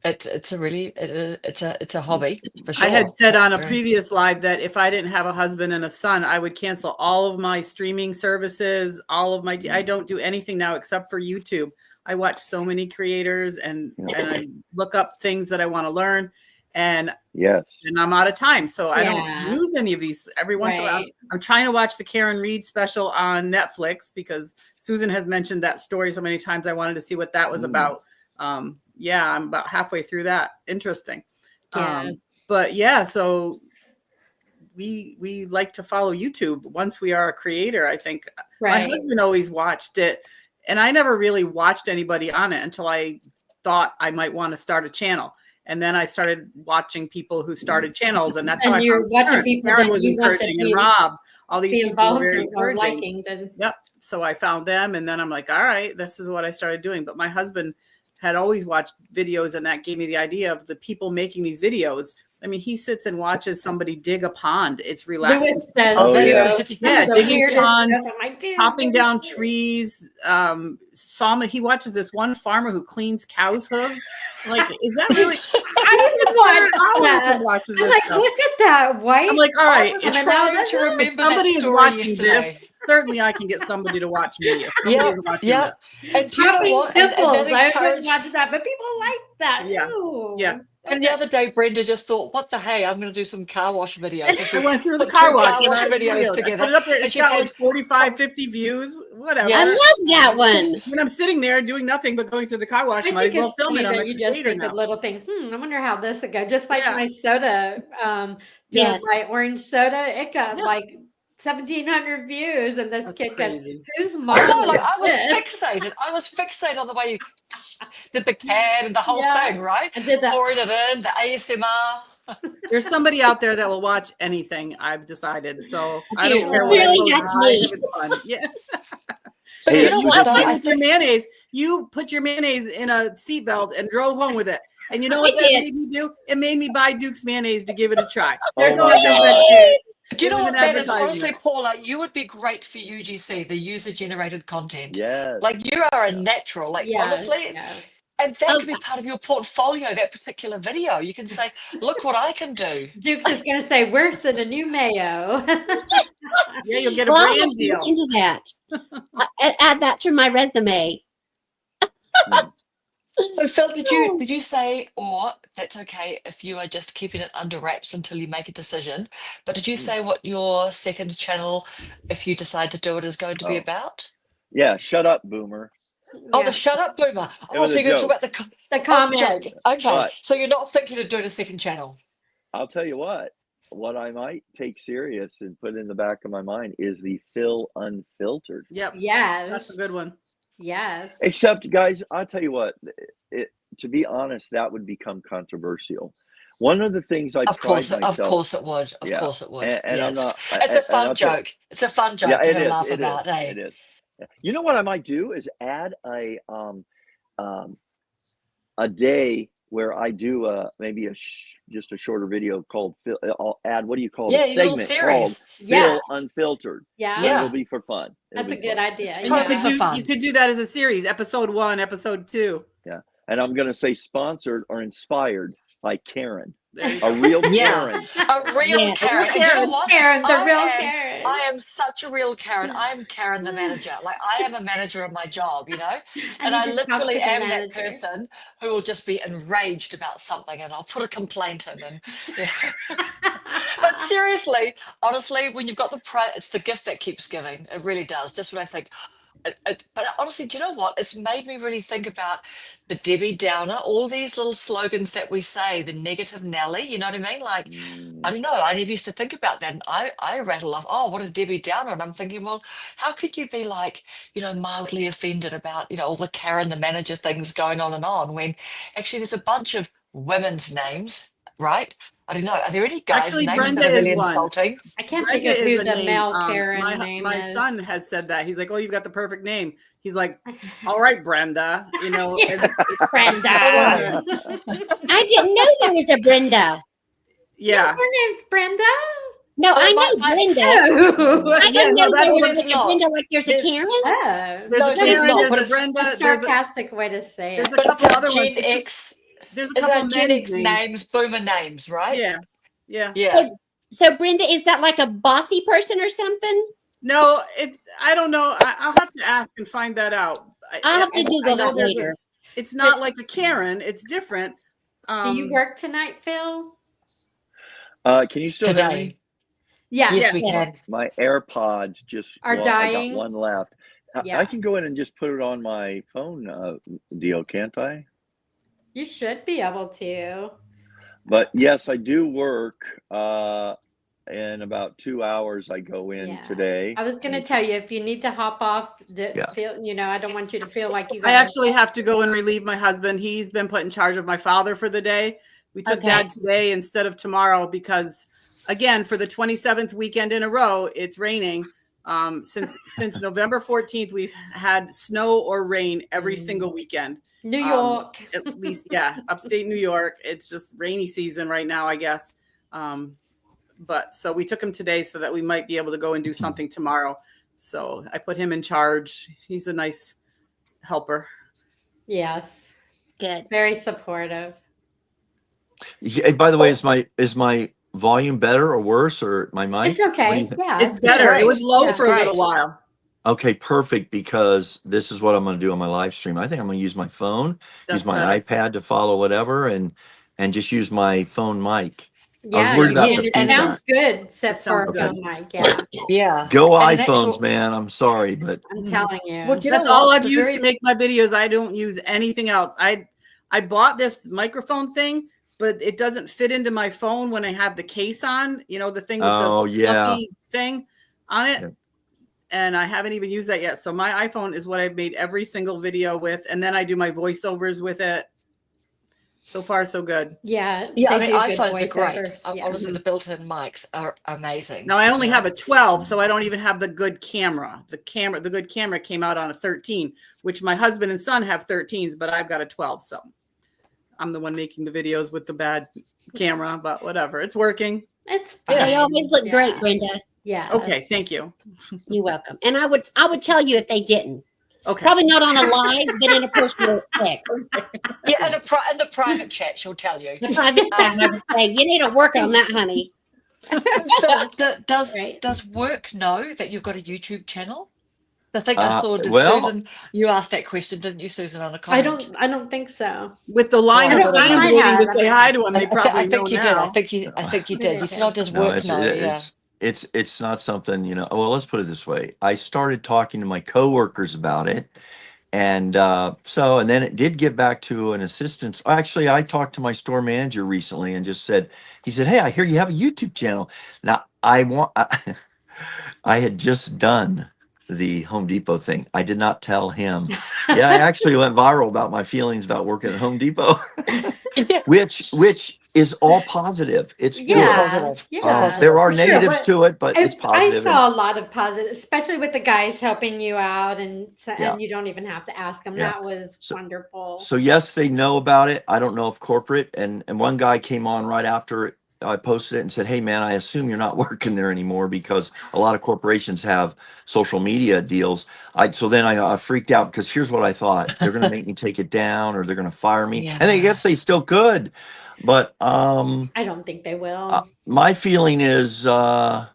it's a hobby for sure.
I had said on a
Very-
previous live that if I didn't have a husband and a son, I would cancel all of my streaming services, all of my. I don't do anything now except for YouTube. I watch so many creators and I look up things that I want to learn, and
Yes.
I'm out of time, so I
Yeah.
don't use any of these. Every once in a while,
Right.
I'm trying to watch the Karen Reed special on Netflix because Susan has mentioned that story so many times. I wanted to see what that was about. I'm about halfway through that. Interesting.
Yeah.
But yeah, so we like to follow YouTube once we are a creator. I think my
Right.
husband always watched it, and I never really watched anybody on it until I thought I might want to start a channel. And then I started watching people who started channels, and that's how
And
I
you're
found
watching
Karen.
people
Karen
that
was
you want to
encouraging,
be-
and Rob. All these
Be
people were
involved
very
in or
encouraging.
liking then.
Yep. So I found them, and then I'm like, all right, this is what I started doing. But my husband had always watched videos, and that gave me the idea of the people making these videos. I mean, he sits and watches somebody dig a pond. It's relaxing.
Lewis does
Oh,
too.
yeah.
Yeah,
The
digging
weirdest
ponds,
stuff. I'm like, dude,
chopping
what is
down
this?
trees. He watches this one farmer who cleans cows' hooves. Like, is that really?
I should watch
Hours
that.
and watches
I'm
this
like,
stuff.
look at that white.
I'm like, all right,
I was
if
trying to
If
remember that
somebody is
story
watching
yesterday.
this certainly I can get somebody to watch me. If somebody
Yeah,
is watching
yeah.
this.
And do you know
Popping
what?
pimples.
And that
I didn't
encouraged.
watch that, but people like that.
Yeah.
Ooh.
Yeah.
And the other day, Brenda just thought, "What the hey? I'm going to do some car wash videos." So
I
she
went through the
put
car
two
wash
car
and
wash
I
videos
put
together,
it up there.
and
It's
she
got
said,
like 45, 50 views, whatever.
Yeah.
I love that one.
When I'm sitting there doing nothing but going through the car wash,
I
might
think
as well
it's
film
funny
it. I'm
that
a
you just
creator
think of
now.
little things. I wonder how this would go. Just like
Yeah.
my soda, doing
Yes.
my orange soda, it got
Yeah.
like 1,700 views, and this
That's
kid
crazy.
goes, "Whose
I
mom
know, like
is
I was
this?"
fixated. I was fixated on the way you did the can and the whole
Yeah.
thing, right?
I did that.
Pouring it in, the ASMR.
There's somebody out there that will watch anything, I've decided. So I don't
Dude,
care what I
really,
post.
that's
I'm
me.
having fun. Yeah.
But
Hey,
you know
you
what
just
though?
did-
I
With your
think
mayonnaise, you put your mayonnaise in a seatbelt and drove home with it. And you know what
I
that
did.
made me do? It made me buy Duke's mayonnaise to give it a try.
There's
Oh my
nothing but
God.
food.
do you
It
know
was
what
an
that is?
advertisement.
Honestly, Paula, you would be great for UGC, the user generated content.
Yes.
Like you are a natural. Like
Yes,
honestly,
yes.
and that
Oh,
could be part of your portfolio, that particular video. You can say, look what I can do.
Dukes is going to say, "Where's the new mayo?"
Yeah, you'll get a
well, I have
brand
to
deal.
look into that. Add that to my resume.
So Phil, did you say, or that's okay if you are just keeping it under wraps until you make a decision, but did you say what your second channel, if you decide to do it, is going to be
Oh.
about?
Yeah, shut up, boomer.
Oh,
Yeah.
the shut up boomer.
It
Oh,
was
so
a
you're going to talk
joke.
about
The
oh, it's a
comment.
joke. Okay,
But
so you're not thinking of doing a second channel.
I'll tell you what I might take serious and put in the back of my mind is the Phil Unfiltered.
Yep.
Yes.
That's a good one.
Yes.
Except, guys, I'll tell you what, to be honest, that would become controversial. One of the things I
Of
pride
course,
myself,
of course it would. Of
yeah,
course it would.
and
Yeah,
I'm not,
it's a
and
fun
I'll tell,
joke. It's a fun
yeah,
joke to
it is,
laugh about.
it
Hey,
is. You know what I might do is add a day where I do maybe just a shorter video called Phil. I'll add, what do you call it?
yeah,
A
your little
segment called
series.
Yeah.
Phil Unfiltered,
Yeah.
but
Yeah.
it'll be for fun. It'll
That's a
be
good
fun.
idea.
It's
And
totally
Yeah.
for fun.
you could do that as a series, episode 1, episode 2.
Yeah, and I'm gonna say sponsored or inspired by Karen,
There you
a
go.
real
Yeah.
Karen.
A real
Yeah.
Karen. And you know what?
Karen, the
I
real
am
Karen.
I am such a real Karen. I am Karen the manager. Like I am a manager of my job, you know? And I
need to talk to
literally
the
am that
manager.
person who will just be enraged about something and I'll put a complaint in and yeah. But seriously, honestly, when you've got it's the gift that keeps giving. It really does. Just when I think, but honestly, do you know what? It's made me really think about the Debbie Downer, all these little slogans that we say, the negative Nelly, you know what I mean? Like, I don't know, I never used to think about that. And I rattle off, oh, what a Debbie Downer. And I'm thinking, well, how could you be like, mildly offended about, all the Karen, the manager things going on when actually there's a bunch of women's names, right? I don't know. Are there any guys'
Actually,
names
Brenda
that are
is
really
one.
insulting?
I can't
Brenda
think of
is
who
a
the
name.
male Karen name
my
is.
son has said that. He's like, "Oh, you've got the perfect name." He's like, "All right, Brenda."
Yeah. Brenda.
Oh,
I didn't know there was a Brenda.
Yeah.
Her name's Brenda.
No,
Oh,
I know Brenda.
Oh.
I didn't know there was
there's
a
not.
Brenda like there's a
There's-
Karen.
Oh.
There's
No,
a
there's
Karen,
not,
there's
but
a
it's
Brenda,
That's a
there's
sarcastic way to say
there's
it.
a
But it's
couple
our
other
Gen
ones.
X.
There's a
It's
couple
our Gen
men's
X
names.
names, boomer names, right?
Yeah. Yeah.
Yeah.
So Brenda, is that like a bossy person or something?
No, I don't know. I'll have to ask and find that out.
I'll have to
I
Google
know
that
there's
later.
it's not like a Karen. It's different.
Do you work tonight, Phil?
Can you still hear me?
Today.
Yeah.
Yes, we
Yeah.
can.
My AirPods just
Are
I got
dying?
one left.
Yeah.
I can go in and just put it on my phone deal, can't I?
You should be able to.
But yes, I do work. In about 2 hours, I go in
Yeah.
today.
I was going to tell you, if you need to hop off,
Yeah.
I don't want you to feel like you
I
gotta-
actually have to go and relieve my husband. He's been put in charge of my father for the day. We took
Okay.
Dad today instead of tomorrow because, again, for the 27th weekend in a row, it's raining. Since November 14th, we've had snow or rain every single weekend.
New York.
At least, yeah, upstate New York. It's just rainy season right now, I guess. But so we took him today so that we might be able to go and do something tomorrow. So I put him in charge. He's a nice helper.
Yes.
Good.
Very supportive.
Yeah, by the way, is my
volume better or worse, or my mic?
It's
What do you
okay.
think?
Yeah.
It's better. It was
great.
low
Yeah.
for a little
Great.
while.
Okay, perfect, because this is what I'm going to do on my live stream. I think I'm going to use my phone, use
That's
my
nice.
iPad to follow whatever, and just use my phone mic. I was
Yeah,
worried
you
about
Yes,
the
can. It
and
feedback.
sounds good, except
It
for
sounds
a
good.
phone mic. Yeah,
yeah,
Go
and an
iPhones,
actual.
man. I'm sorry, but
I'm
Mhm.
telling you.
Well, do you
That's
know
all
what?
I've
The
used
very
to make my videos. I don't use anything else. I bought this microphone thing, but it doesn't fit into my phone when I have the case on, you know, the thing with the
oh yeah,
fluffy thing on it.
Yeah.
And I haven't even used that yet. So my iPhone is what I've made every single video with. And then I do my voiceovers with it. So far, so good.
Yeah,
Yeah, I
they
mean,
do good
iPhones are great.
voiceovers. Yeah.
Honestly, the built-in mics are amazing.
Now I only
you
have
know?
a 12, so I don't even have the good camera. The good camera came out on a 13, which my husband and son have 13s, but I've got a 12. So I'm the one making the videos with the bad camera, but whatever. It's working.
It's
Yeah.
fine.
They always look great,
Yeah.
Brenda.
Yeah.
Okay, thank you.
You're welcome. And I would tell you if they didn't.
Okay.
Probably not on a live, but in a personal text.
Yeah, and the private chat, she'll tell you.
The private chat, I would say, you need to work on that, honey.
Phil,
Right.
does work know that you've got a YouTube channel? I think I saw. Did
well,
Susan? You asked that question, didn't you, Susan, on a comment?
I don't think so.
With the line
Oh,
of
I
I
fans
might
waiting
have.
to say hi to him, they probably
I think
know
you did.
now.
I think you
Maybe
did.
I
You said, "Oh, does
did.
no,
work know?" Yeah.
it's not something, you know. Well, let's put it this way. I started talking to my coworkers about it, and and then it did get back to an assistant. Actually, I talked to my store manager recently and just said, he said, "Hey, I hear you have a YouTube channel." Now, I had just done the Home Depot thing. I did not tell him. Yeah, I actually went viral about my feelings about working at Home Depot,
Yeah.
which is all positive. It's
All
good.
Yeah.
positive. It's all
Yeah.
positive.
There are
For sure,
negatives
but
to it, but it's
I
positive. And
saw a lot of positive, especially with the guys helping you out, and
Yeah.
you don't even have to ask them.
Yeah.
That was
So-
wonderful.
So yes, they know about it. I don't know if corporate, and one guy came on right after I posted it and said, "Hey man, I assume you're not working there anymore because a lot of corporations have social media deals." So then I freaked out because here's what I thought: they're going to make me take it down, or they're going to fire me, and I
Yeah.
guess they still could. But
I don't think they will.
my feeling is, yeah,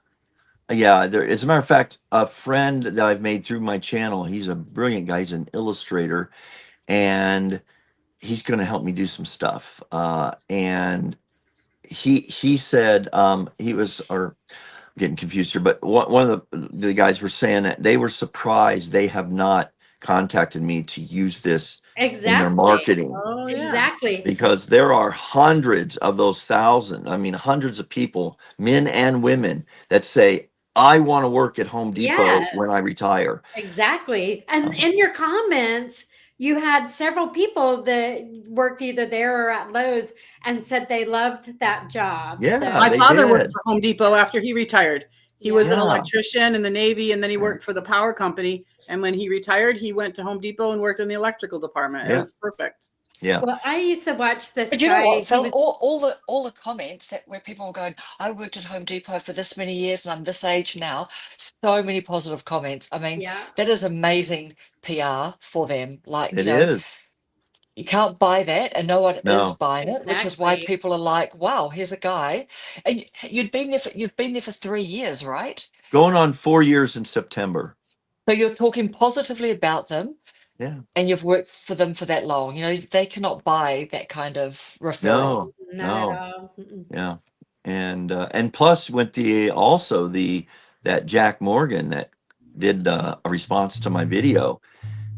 there. As a matter of fact, a friend that I've made through my channel, he's a brilliant guy. He's an illustrator, and he's going to help me do some stuff. And he said he was, or I'm getting confused here, but one of the guys were saying that they were surprised they have not contacted me to use this in their
Exactly.
marketing,
Oh, yeah.
Exactly.
because there are hundreds of those hundreds of people, men and women, that say, "I want to work at Home Depot
Yes.
when I retire."
Exactly. And in your comments, you had several people that worked either there or at Lowe's and said they loved that job.
Yeah,
So,
My
they
father
did.
worked for Home Depot after he retired. He was an
Yeah.
electrician in the Navy, and then he worked for the power company. And when he retired, he went to Home Depot and worked in the electrical department. It
Yeah.
was perfect.
Yeah.
well, I used to watch this
But you know
guy.
what,
He
Phil?
was-
All the comments that where people were going, "I worked at Home Depot for this many years and I'm this age now." So many positive comments. I mean,
yeah.
that is amazing PR for them. Like,
It is.
you can't buy that, and no one is
No.
buying it, which is why
Exactly.
people are like, "Wow, here's a guy." And you've been there for 3 years, right?
Going on 4 years in September.
So you're talking positively about them,
Yeah.
and you've worked for them for that long. They cannot buy that kind of referral.
No.
Not
No.
at all. Mm-mm.
Yeah. And plus with that Jack Morgan that did a response to my video.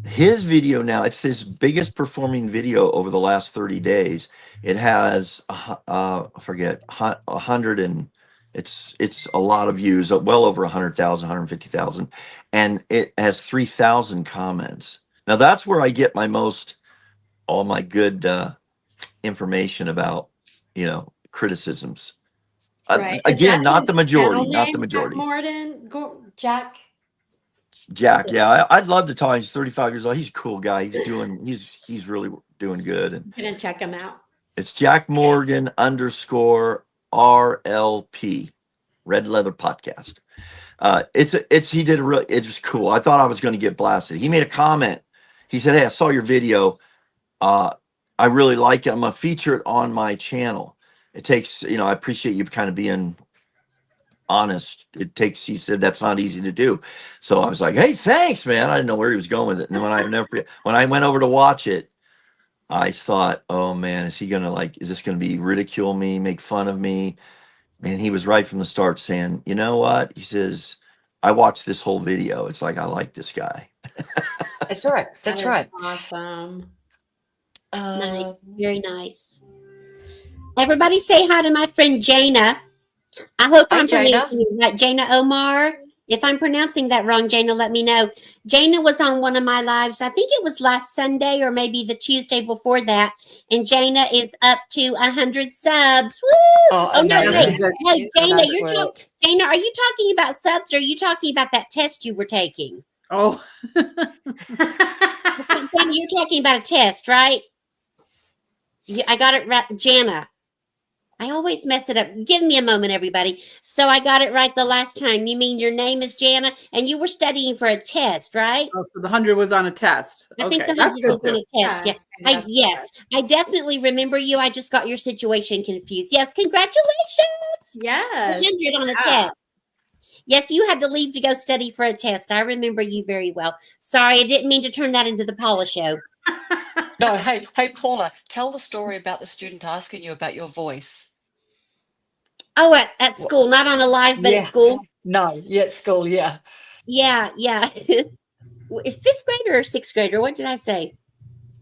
His video now, it's his biggest performing video over the last 30 days. It has I forget 100, and it's a lot of views, well over 100,000, 150,000, and it has 3,000 comments. Now that's where I get all my good information about, criticisms.
Right. Is
Again,
that
not
his
the majority,
channel
not the
name,
majority.
Jack?
Jack, yeah, I'd love to tell him. He's 35 years old. He's a cool guy. He's really doing good. And
I'm gonna check him out.
it's Jack Morgan _ RLP, Red Leather Podcast. He did it's just cool. I thought I was going to get blasted. He made a comment. He said, "Hey, I saw your video. I really like it. I'm gonna feature it on my channel." it takes, I appreciate you kind of being honest. He said that's not easy to do. So I was like, hey, thanks, man. I didn't know where he was going with it. And then when I went over to watch it, I thought, oh man, is this going to be ridicule me, make fun of me? Man, he was right from the start saying, you know what? He says, I watched this whole video. It's like, I like this guy.
That's right. That's right.
Awesome.
Nice. Very nice. Everybody say hi to my friend Jana. I hope
Hi,
I'm
Jana.
pronouncing it right. Jana Omar. If I'm pronouncing that wrong, Jana, let me know. Jana was on one of my lives. I think it was last Sunday or maybe the Tuesday before that. And Jana is up to 100 subs. Woo! Oh no,
amazing.
wait. No, Jana,
Nice
Jana, are you talking about subs or are you talking about that test you were taking?
Oh,
Jana, you're talking about a test, right? I got it right. Jana. I always mess it up. Give me a moment, everybody. So I got it right the last time. You mean your name is Jana and you were studying for a test, right?
oh, so the 100 was on a test.
I think the
that's
100 was
good.
on a test. Yeah. Yes, I definitely remember you. I just got your situation confused. Yes, congratulations.
Yes.
100 on a test. Yes, you had to leave to go study for a test. I remember you very well. Sorry, I didn't mean to turn that into the Paula show.
No, hey, Paula, tell the story about the student asking you about your voice.
Oh, at school, not on a live, but at school.
No, at school, yeah.
Yeah. Is fifth grader or sixth grader? What did I say?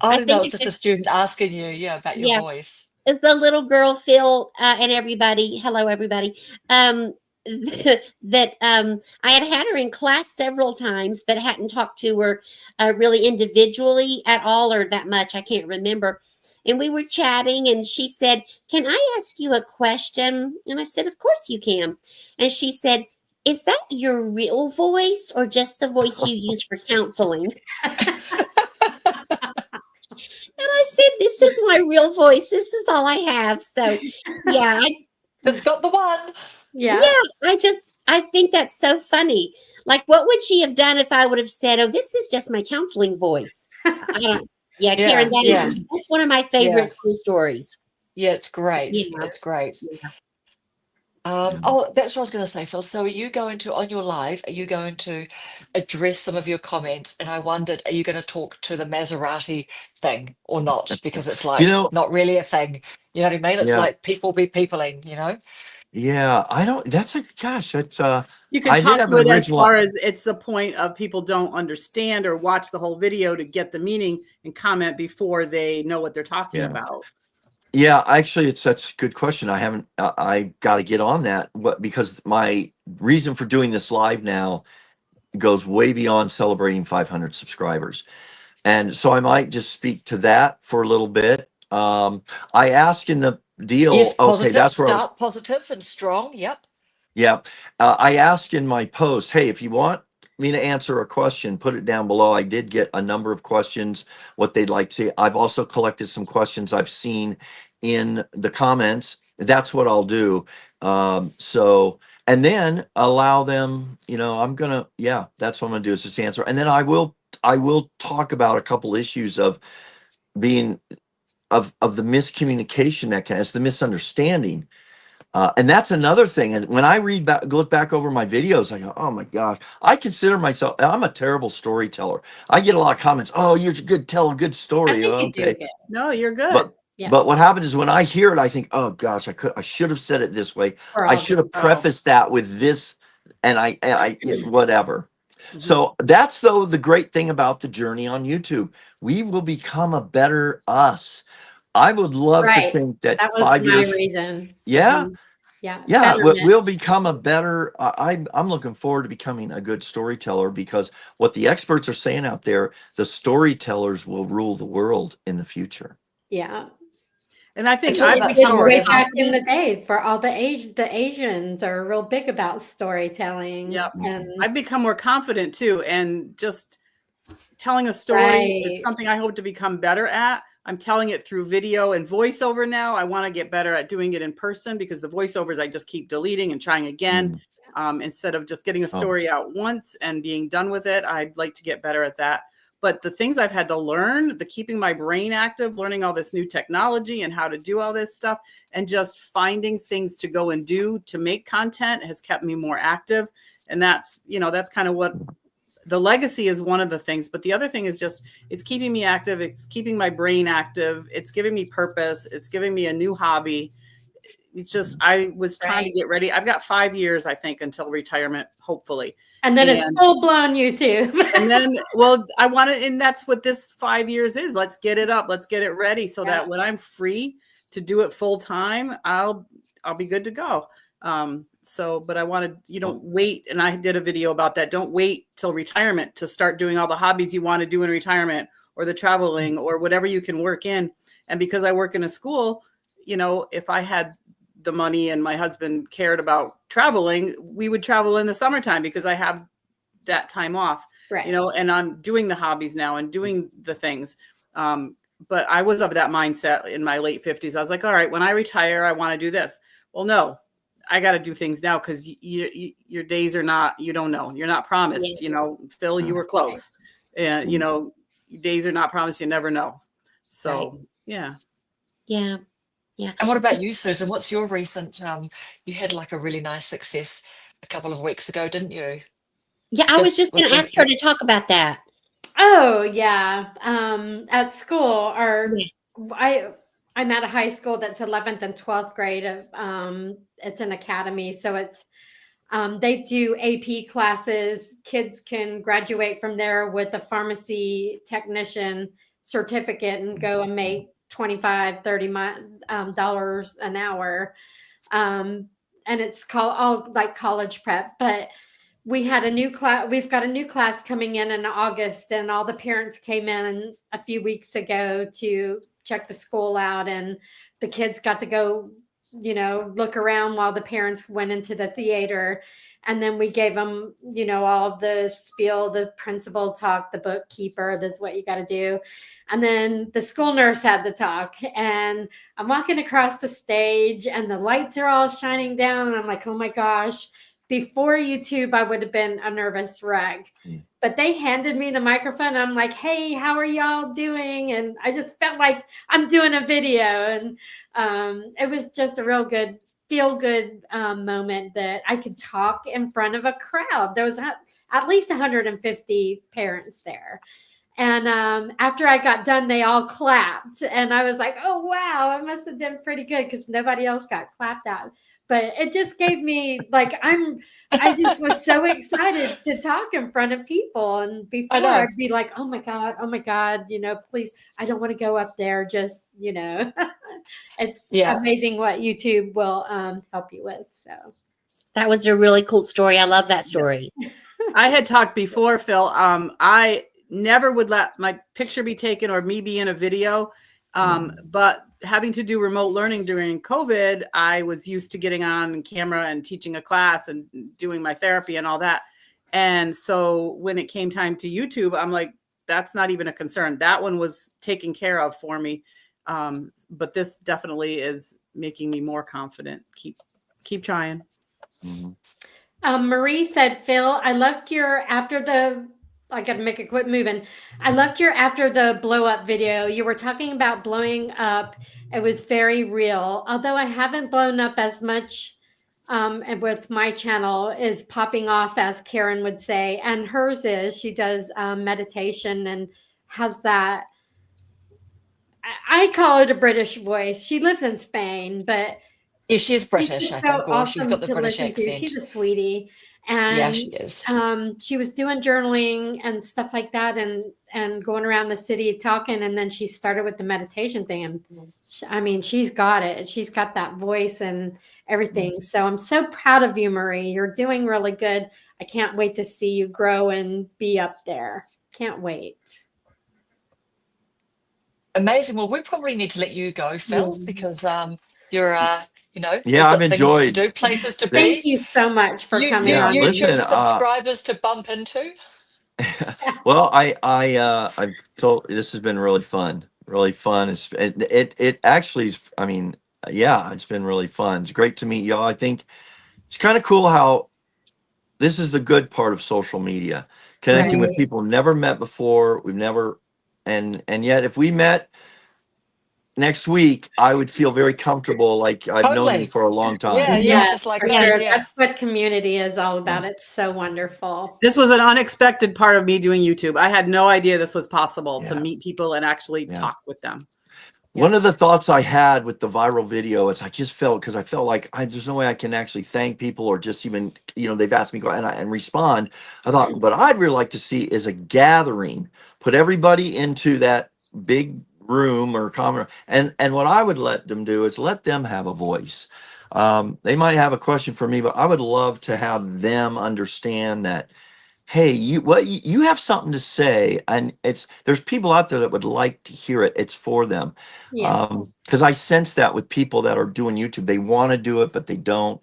I don't know. It's just a student asking you, about your voice.
It's the little girl, Phil, and everybody. Hello, everybody. That I had her in class several times, but hadn't talked to her really individually at all or that much. I can't remember. And we were chatting, and she said, "Can I ask you a question?" And I said, "Of course you can." And she said, "Is that your real voice or just the voice you use for counseling?" And I said, "This is my real voice. This is all I have." So, yeah.
It's got the one.
Yeah.
I think that's so funny. Like, what would she have done if I would have said, "Oh, this is just my counseling voice"? I don't. Yeah, Karen, that's one of my favorite school stories.
Yeah, it's great.
Yeah.
It's great.
Yeah.
Oh, that's what I was going to say, Phil. So are you going to, on your live, are you going to address some of your comments? And I wondered, are you going to talk to the Maserati thing or not? Because it's like not really a thing. You know what I mean? It's like people be peopling,
Yeah, I don't. That's gosh. That's
You can talk to it as far as it's the point of people don't understand or watch the whole video to get the meaning and comment before they know what they're talking about.
Yeah, actually, that's a good question. I haven't. I got to get on that, because my reason for doing this live now goes way beyond celebrating 500 subscribers, and so I might just speak to that for a little bit. I asked in the deal.
Yes, positive,
okay, that's where
start positive and strong. Yep.
Yeah, I asked in my post, hey, if you want me to answer a question, put it down below. I did get a number of questions, what they'd like to see. I've also collected some questions I've seen in the comments. That's what I'll do. And then allow them, that's what I'm gonna do, is just answer. And then I will talk about a couple issues of being of the miscommunication it's the misunderstanding. And that's another thing. And when I look back over my videos, I go, oh my gosh, I consider myself, I'm a terrible storyteller. I get a lot of comments. Oh, you're tell a good story.
Okay. No, you're good.
But what happens is when I hear it, I think, oh gosh, I should have said it this way. I should have prefaced that with this, and I whatever. Mm-hmm. So that's the great thing about the journey on YouTube. We will become a better us. I would love to think that
was 5 years. Reason.
Yeah.
Mm-hmm.
Yeah, we'll become a better. I'm looking forward to becoming a good storyteller, because what the experts are saying out there, the storytellers will rule the world in the future.
Yeah,
and I think
way back in the day, for all the Asians are real big about storytelling.
Yeah, and I've become more confident too, and just telling a story is something I hope to become better at. I'm telling it through video and voiceover now. I want to get better at doing it in person, because the voiceovers I just keep deleting and trying again. Instead of just getting a story out once and being done with it. I'd like to get better at that. But the things I've had to learn, the keeping my brain active, learning all this new technology and how to do all this stuff, and just finding things to go and do to make content has kept me more active. And that's, you know, that's kind of what the legacy is, one of the things. But the other thing is just, it's keeping me active. It's keeping my brain active. It's giving me purpose. It's giving me a new hobby. It's just, I was trying to get ready. I've got 5 years, I think, until retirement, hopefully.
And then it's full blown YouTube.
And then, well, I want it, and that's what this 5 years is. Let's get it up. Let's get it ready so that when I'm free to do it full time, I'll be good to go. So, but I wanted, you don't wait. And I did a video about that. Don't wait till retirement to start doing all the hobbies you want to do in retirement, or the traveling, or whatever you can work in. And because I work in a school, you know, if I had the money and my husband cared about traveling, we would travel in the summertime because I have that time off, you know, and I'm doing the hobbies now and doing the things. But I was of that mindset in my late 50s. I was like, all right, when I retire, I want to do this. Well, no, I got to do things now, because your days are not, you don't know, you're not promised, you know, Phil, you were close. And, you know, days are not promised. You never know. So, yeah.
Yeah.
And what about you, Susan? What's your recent, you had like a really nice success a couple of weeks ago, didn't you?
Yeah, I was just going to ask her to talk about that.
Oh, yeah. At school, I'm at a high school that's 11th and 12th grade. It's an academy. So it's, they do AP classes. Kids can graduate from there with a pharmacy technician certificate and go and make $25-$30 an hour. And it's called all like college prep. But we had a new class. We've got a new class coming in August, and all the parents came in a few weeks ago to check the school out, and the kids got to go, you know, look around while the parents went into the theater. And then we gave them, you know, all the spiel, the principal talk, the bookkeeper, this is what you got to do. And then the school nurse had the talk, and I'm walking across the stage and the lights are all shining down. And I'm like, oh my gosh, before YouTube, I would have been a nervous wreck. But they handed me the microphone. I'm like, hey, how are y'all doing? And I just felt like I'm doing a video. And it was just a real good, feel-good moment that I could talk in front of a crowd. There was at least 150 parents there. And after I got done, they all clapped. And I was like, oh, wow, I must have done pretty good, because nobody else got clapped out. But it just gave me like, I just was so excited to talk in front of people. And before I'd be like, oh my God, you know, please, I don't want to go up there. Just, you know, it's amazing what YouTube will help you with. So
that was a really cool story. I love that story.
I had talked before, Phil. I never would let my picture be taken or me be in a video. But having to do remote learning during COVID, I was used to getting on camera and teaching a class and doing my therapy and all that. And so when it came time to YouTube, I'm like, that's not even a concern. That one was taken care of for me. But this definitely is making me more confident. Keep trying.
Marie said, Phil, I loved your I got to make it quit moving. I loved your after the blow up video. You were talking about blowing up. It was very real. Although I haven't blown up as much and with my channel is popping off, as Karen would say. And hers is, she does meditation and has that, I call it a British voice. She lives in Spain, but
yeah, she is British, I think, or she's got the British accent.
She's a sweetie. And
yeah, she is.
She was doing journaling and stuff like that, and going around the city talking. And then she started with the meditation thing. And I mean, she's got it. She's got that voice and everything. So I'm so proud of you, Marie. You're doing really good. I can't wait to see you grow and be up there. Can't wait.
Amazing. Well, we probably need to let you go, Phil, because you're you know,
I've enjoyed
to do, places to be.
Thank you so much for coming on.
YouTube subscribers to bump into.
Well, I've told, this has been really fun. It actually is, I mean, yeah, it's been really fun. It's great to meet y'all. I think it's kind of cool how this is the good part of social media. connecting with
Right.
people we've never met before. We've never, and yet if we met next week, I would feel very comfortable, like I've known you
Totally.
for a long
Yeah,
time.
yeah,
Yes,
just like
for
this.
sure.
Yeah.
That's what community is all about. It's so wonderful.
This was an unexpected part of me doing YouTube. I had no idea this was possible to
Yeah.
meet people and actually
Yeah.
talk with them.
One of the thoughts I had with the viral video is I just felt, because I felt like there's no way I can actually thank people or just even, they've asked me to go and respond. I thought, what I'd really like to see is a gathering, put everybody into that big room or common room. And what I would let them do is let them have a voice. They might have a question for me, but I would love to have them understand that, hey, you have something to say, and there's people out there that would like to hear it. It's for them.
Yeah.
Because I sense that with people that are doing YouTube, they want to do it, but they don't.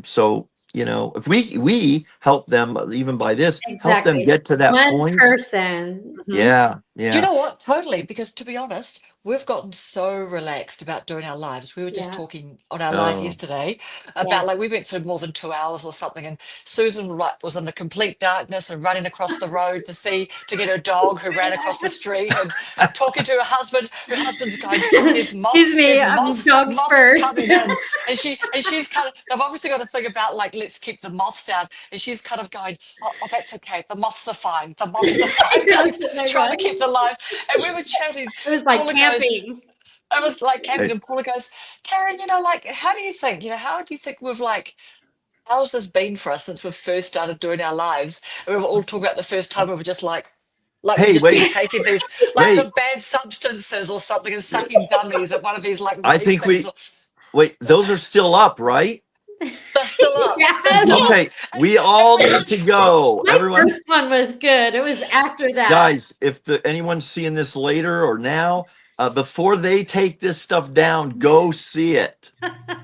So if we help them, even by this, help them
Exactly.
get to that
One
point.
person.
Yeah,
Do you
yeah.
know what? Totally. Because to be honest, we've gotten so relaxed about doing our lives. We were just
Yeah.
talking on our live
Oh,
yesterday about like we went for more than 2 hours or something, and Susan was in the complete darkness and running across the road to get her dog who ran across the street and talking to her husband. Her husband's going, "There's
Excuse me,
there's
dogs
moths
first.
coming in," and she's kind of. They've obviously got to think about like let's keep the moths down, and she's kind of going, "Oh, that's okay. The moths are fine. The moths are fine."
I
Like,
was sitting there
trying to
going,
keep them alive. And we were chatting.
it was like
Paula goes,
camping.
I was like camping,
hey,
and Paula goes, "Karen, like, how do you think? How do you think we've like, how's this been for us since we've first started doing our lives?" And we were all talking about the first time we were just like we've
hey,
just been
wait,
taking these like
wait.
some bad substances or something and sucking dummies at one of these like
I
rave
think
things.
wait. Those are still up, right?
They're still up. They're
Yes.
still up.
Okay, we all need to go.
My
Everyone,
first one was good. It was after that.
guys, if anyone's seeing this later or now, before they take this stuff down, go see it.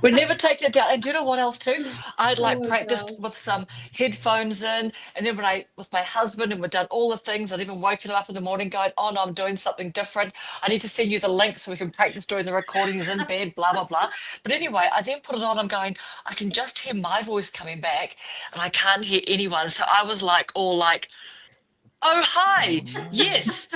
We never take it down. And do you know what else too? I'd like
Oh,
practiced
gosh.
with some headphones in, and then with my husband, and we've done all the things. I'd even woken him up in the morning going, "Oh no, I'm doing something different. I need to send you the link so we can practice doing the recordings in bed." Blah blah blah. But anyway, I then put it on. I'm going, I can just hear my voice coming back, and I can't hear anyone. So I was like, all like, "Oh hi, yes."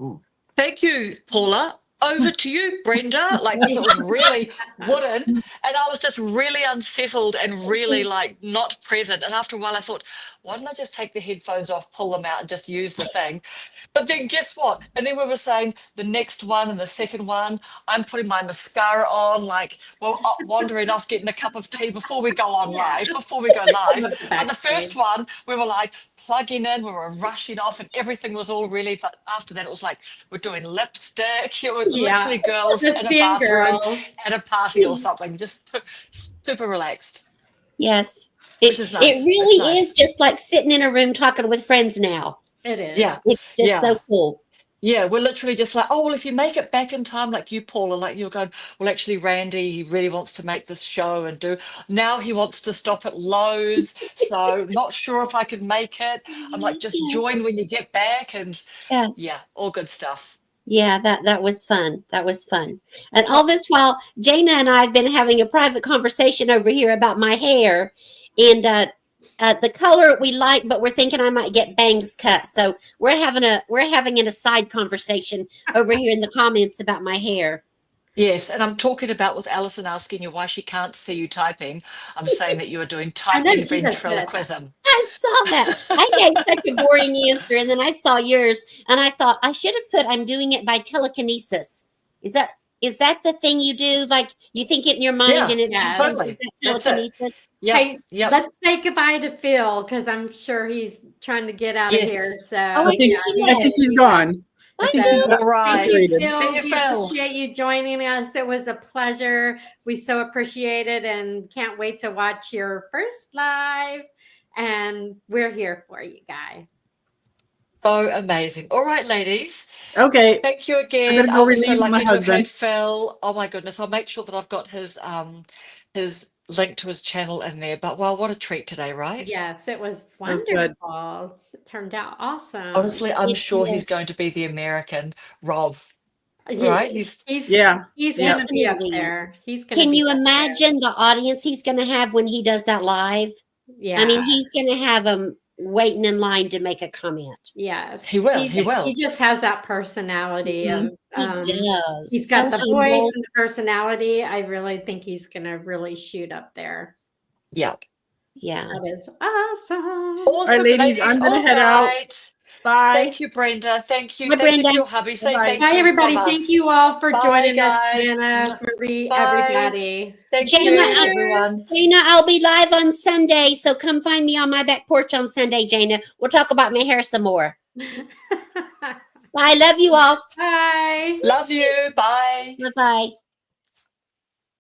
Ooh.
Thank you, Paula. Over to you, Brenda. Like, because it was really wooden, and I was just really unsettled and really like not present. And after a while, I thought, why don't I just take the headphones off, pull them out, and just use the thing? But then guess what? And then we were saying the next one and the second one, I'm putting my mascara on, like, well, wandering off, getting a cup of tea before we go on live, before we go live.
Love the
And the
backstage.
first one, we were like plugging in, we were rushing off, and everything was all really, but after that, it was like, we're doing lipstick. It was
Yeah.
literally girls
Just
in a
being
bathroom
girls.
at a party or something, just super relaxed,
Yes.
which is nice.
It
It's
really
nice.
is just like sitting in a room talking with friends now.
It is.
Yeah.
It's just
Yeah.
so cool.
Yeah, we're literally just like, oh, well, if you make it back in time, like you, Paula, like you're going, well, actually, Randy, he really wants to make this show and do. Now he wants to stop at Lowe's, so not sure if I could make it. I'm like, just
Yes.
join when you get back, and
Yes.
yeah, all good stuff.
Yeah, that was fun. That was fun. And all this while, Jana and I have been having a private conversation over here about my hair and the color we like, but we're thinking I might get bangs cut. So we're having an aside conversation over here in the comments about my hair.
Yes, and I'm talking about with Alison asking you why she can't see you typing. I'm saying that you are doing
I know
typing
she does good.
ventriloquism.
I saw that. I gave such a boring answer, and then I saw yours, and I thought I should have put I'm doing it by telekinesis. Is that the thing you do? Like you think it in your mind
Yeah,
and it
yeah,
happens?
totally.
Is that
That's it.
telekinesis?
Yeah,
Hey,
yeah.
let's say goodbye to Phil because I'm sure he's trying to get out of
Yes.
here. So
Oh,
I think
yeah.
he's gone. I
Bye,
think
Phil.
he's
All right.
Thank you,
separated.
Phil.
See you,
We
Phil.
appreciate you joining us. It was a pleasure. We so appreciate it and can't wait to watch your first live. And we're here for you guys.
So amazing. All right, ladies.
Okay.
Thank you
I'm
again.
gonna go
I was so
relieve my
lucky to have
husband.
had Phil. Oh my goodness. I'll make sure that I've got his link to his channel in there. But wow, what a treat today, right?
Yes, it was
was good.
wonderful. It turned out awesome.
Honestly, I'm
Yes,
sure
yes.
he's going to be the American Rob,
He-
right? He's
Yeah.
He's
Yeah.
going to be up
Definitely.
there. He's going to
Can
be
you
up there.
imagine the audience he's going to have when he does that live?
Yeah.
I mean, he's going to have them waiting in line to make a comment.
Yes,
He will. He will.
He just has that personality
Mhm.
of.
He does.
He's got
So
the voice
humble.
and the personality. I really think he's gonna really shoot up there.
Yeah.
Yeah.
That is awesome.
All right,
Awesome,
ladies, I'm going to
All
head out.
right.
Bye.
Thank you, Brenda. Thank you.
Bye,
Thank you
Brenda.
to your hubby. Say
Bye-bye.
thank
Bye,
you
everybody.
from
Thank
us.
you all for
Bye,
joining us,
guys.
Jana, Marie,
Bye.
everybody.
Thank
Jana,
you, everyone.
Jana, I'll be live on Sunday, so come find me on my back porch on Sunday, Jana. We'll talk about my hair some more. Bye. Love you all.
Bye.
Love you. Bye.
Bye-bye.